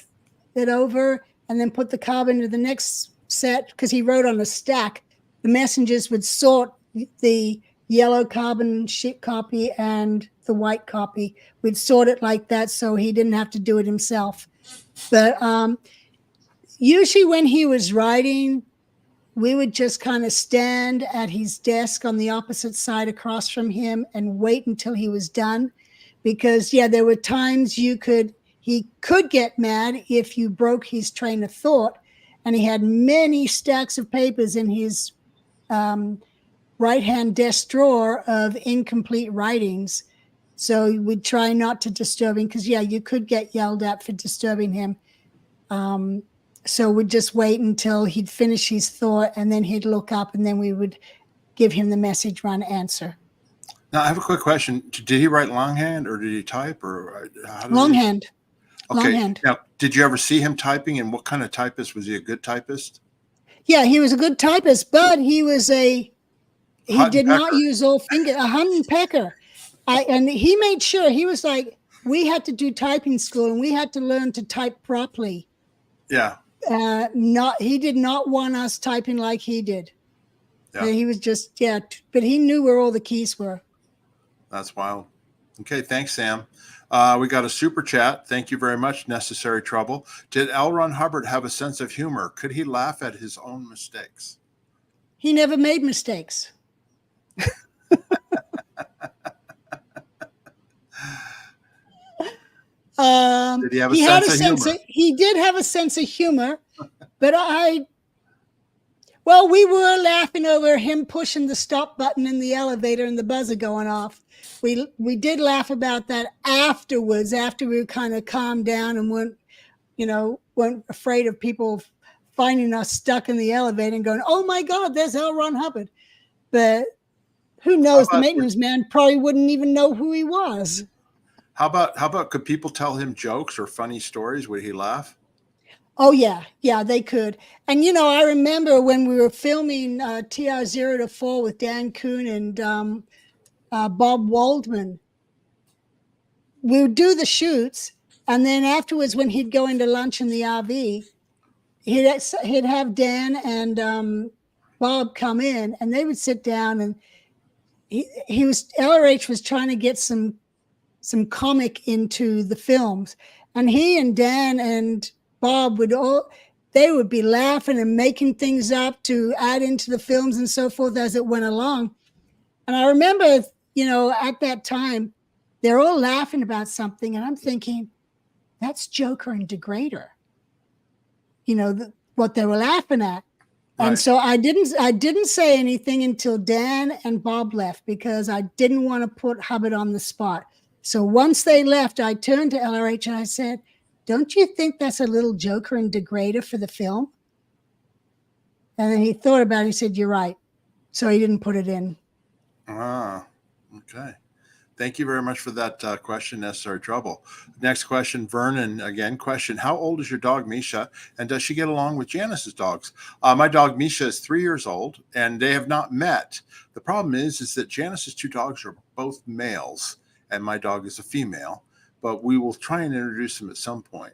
it over, and then put the carbon to the next set, because he wrote on a stack. The messengers would sort the yellow carbon sheet copy and the white copy. We'd sort it like that so he didn't have to do it himself. But usually when he was writing, we would just kind of stand at his desk on the opposite side across from him and wait until he was done. Because, there were times he could get mad if you broke his train of thought. And he had many stacks of papers in his right-hand desk drawer of incomplete writings. So we'd try not to disturb him because, you could get yelled at for disturbing him. So we'd just wait until he'd finish his thought, and then he'd look up, and then we would give him the message run answer. Now, I have a quick question. Did he write longhand or did he type? Or how longhand. Okay. Longhand. Now, did you ever see him typing, and what kind of typist? Was he a good typist? Yeah, he was a good typist, but he did not use all fingers, a hunt and pecker. And he made sure, he was like, we had to do typing school and we had to learn to type properly. Yeah. He did not want us typing like he did. Yeah. He was just, but he knew where all the keys were. That's wild. Okay. Thanks, Sam. We got a super chat. Thank you very much. Necessary Trouble. Did L. Ron Hubbard have a sense of humor? Could he laugh at his own mistakes? He never made mistakes. Did he have a sense of humor? He did have a sense of humor, but well, we were laughing over him pushing the stop button in the elevator and the buzzer going off. We did laugh about that afterwards, after we were kind of calmed down and weren't afraid of people finding us stuck in the elevator and going, "Oh my God, there's L. Ron Hubbard." But who knows? The maintenance man probably wouldn't even know who he was. How about could people tell him jokes or funny stories? Would he laugh? Oh yeah, they could. And I remember when we were filming TR 0 to 4 with Dan Kuhn and Bob Waldman. We would do the shoots, and then afterwards, when he'd go into lunch in the RV, he'd have Dan and Bob come in, and they would sit down, and LRH was trying to get some comic into the films, and he and Dan and Bob they would be laughing and making things up to add into the films and so forth as it went along. And I remember, at that time, they're all laughing about something, and I'm thinking, that's Joker and Degrader. What they were laughing at. Right. And so I didn't say anything until Dan and Bob left, because I didn't want to put Hubbard on the spot. So once they left, I turned to LRH and I said, "Don't you think that's a little Joker and Degrader for the film?" And then he thought about it. He said, "You're right." So he didn't put it in. Ah, okay. Thank you very much for that question, Necessary Trouble. Next question, Vernon again. Question: how old is your dog, Misha? And does she get along with Janis's dogs? My dog, Misha, is 3 years old, and they have not met. The problem is that Janis's two dogs are both males, and my dog is a female. But we will try and introduce them at some point.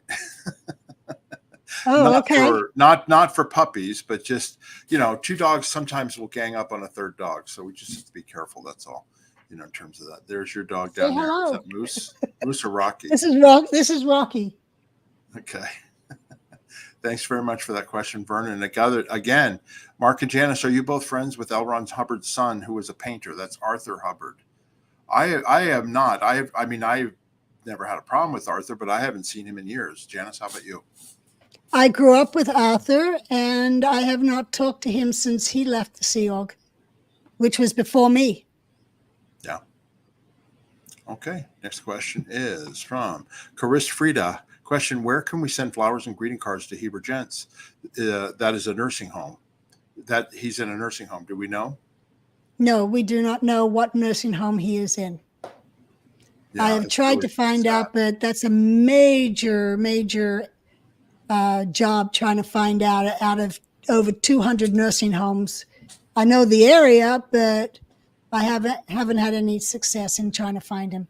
Oh, okay. Not for puppies, but just, two dogs sometimes will gang up on a third dog. So we just have to be careful. That's all, in terms of that. There's your dog down there. Is that Moose? Moose or Rocky? This is Rocky. Okay. Thanks very much for that question, Vernon. Again, Mark and Janis, are you both friends with L. Ron Hubbard's son, who was a painter? That's Arthur Hubbard. I am not. I've never had a problem with Arthur, but I haven't seen him in years. Janis, how about you? I grew up with Arthur, and I have not talked to him since he left the Sea Org, which was before me. Yeah. Okay. Next question is from Caris Frida. Question: where can we send flowers and greeting cards to Heber Gents? That is a nursing home. That he's in a nursing home. Do we know? No, we do not know what nursing home he is in. Yeah, I have tried to find out, but that's a major job trying to find out of over 200 nursing homes. I know the area, but I haven't had any success in trying to find him.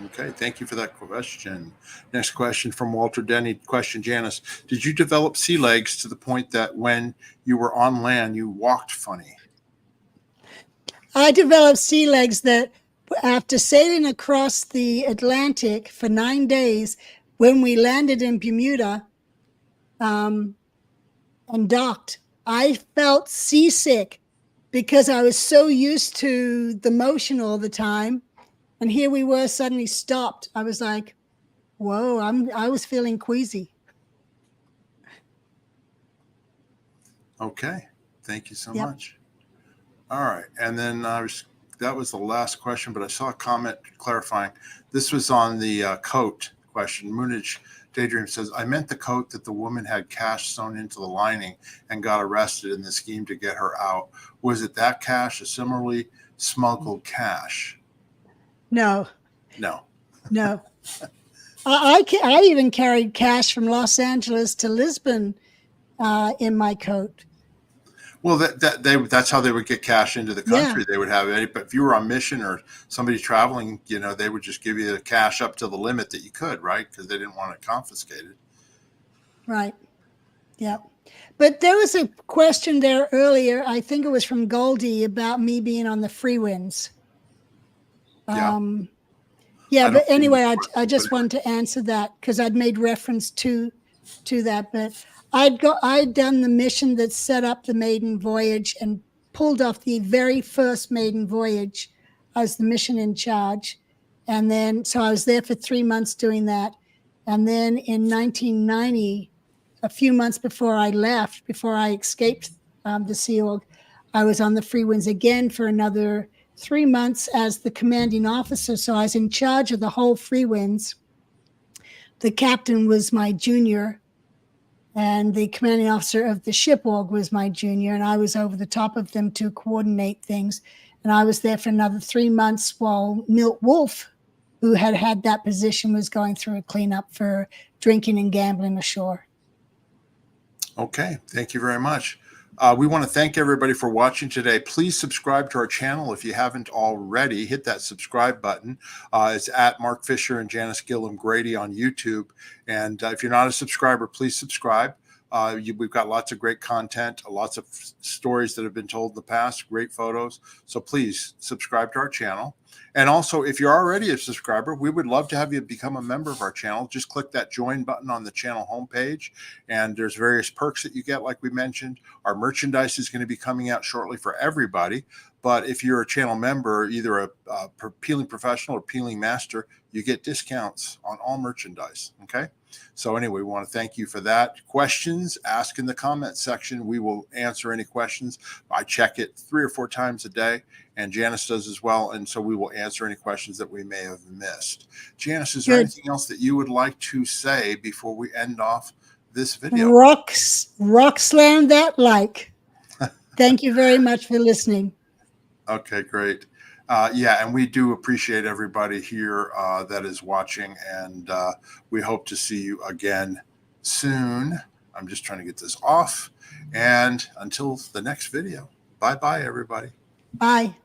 Okay, thank you for that question. Next question from Walter Denny. Question, Janis: did you develop sea legs to the point that when you were on land, you walked funny? I developed sea legs that after sailing across the Atlantic for 9 days, when we landed in Bermuda and docked, I felt seasick because I was so used to the motion all the time. And here we were suddenly stopped. I was like, whoa, I was feeling queasy. Okay. Thank you so much. All right. And then that was the last question, but I saw a comment clarifying. This was on the coat question. Moonage Daydream says, I meant the coat that the woman had cash sewn into the lining and got arrested in the scheme to get her out. Was it that cash, a similarly smuggled cash? No. I even carried cash from Los Angeles to Lisbon in my coat. Well, that's how they would get cash into the country. Yeah. They would have it, but if you were on mission or somebody traveling, they would just give you the cash up to the limit that you could, right? Because they didn't want it confiscated. Right. Yeah. But there was a question there earlier. I think it was from Goldie about me being on the free winds. But anyway, I just wanted to answer that because I'd made reference to that. But I'd done the mission that set up the maiden voyage and pulled off the very first maiden voyage. I was the mission in charge. And then, so I was there for 3 months doing that. And then in 1990, a few months before I left, before I escaped the Sea Org, I was on the Free Winds again for another 3 months as the commanding officer. So I was in charge of the whole Free Winds. The captain was my junior, and the commanding officer of the ship org was my junior, and I was over the top of them to coordinate things. And I was there for another 3 months while Milt Wolf, who had that position, was going through a cleanup for drinking and gambling ashore. Okay, thank you very much. We want to thank everybody for watching today. Please subscribe to our channel if you haven't already. Hit that subscribe button. It's at Mark Fisher and Janis Gillham Grady on YouTube. And if you're not a subscriber, please subscribe. We've got lots of great content, lots of stories that have been told in the past, great photos. So please subscribe to our channel. And also, if you're already a subscriber, we would love to have you become a member of our channel. Just click that join button on the channel homepage, and there's various perks that you get, like we mentioned. Our merchandise is going to be coming out shortly for everybody. But if you're a channel member, either a peeling professional or peeling master, you get discounts on all merchandise. Okay. So anyway, we want to thank you for that. Questions, ask in the comment section. We will answer any questions. I check it 3 or 4 times a day, and Janis does as well. And so we will answer any questions that we may have missed. Janis, is there anything else that you would like to say before we end off this video? Rock slam that like. Thank you very much for listening. Okay, great. Yeah, and we do appreciate everybody here that is watching, and we hope to see you again soon. I'm just trying to get this off. And until the next video, bye-bye, everybody. Bye.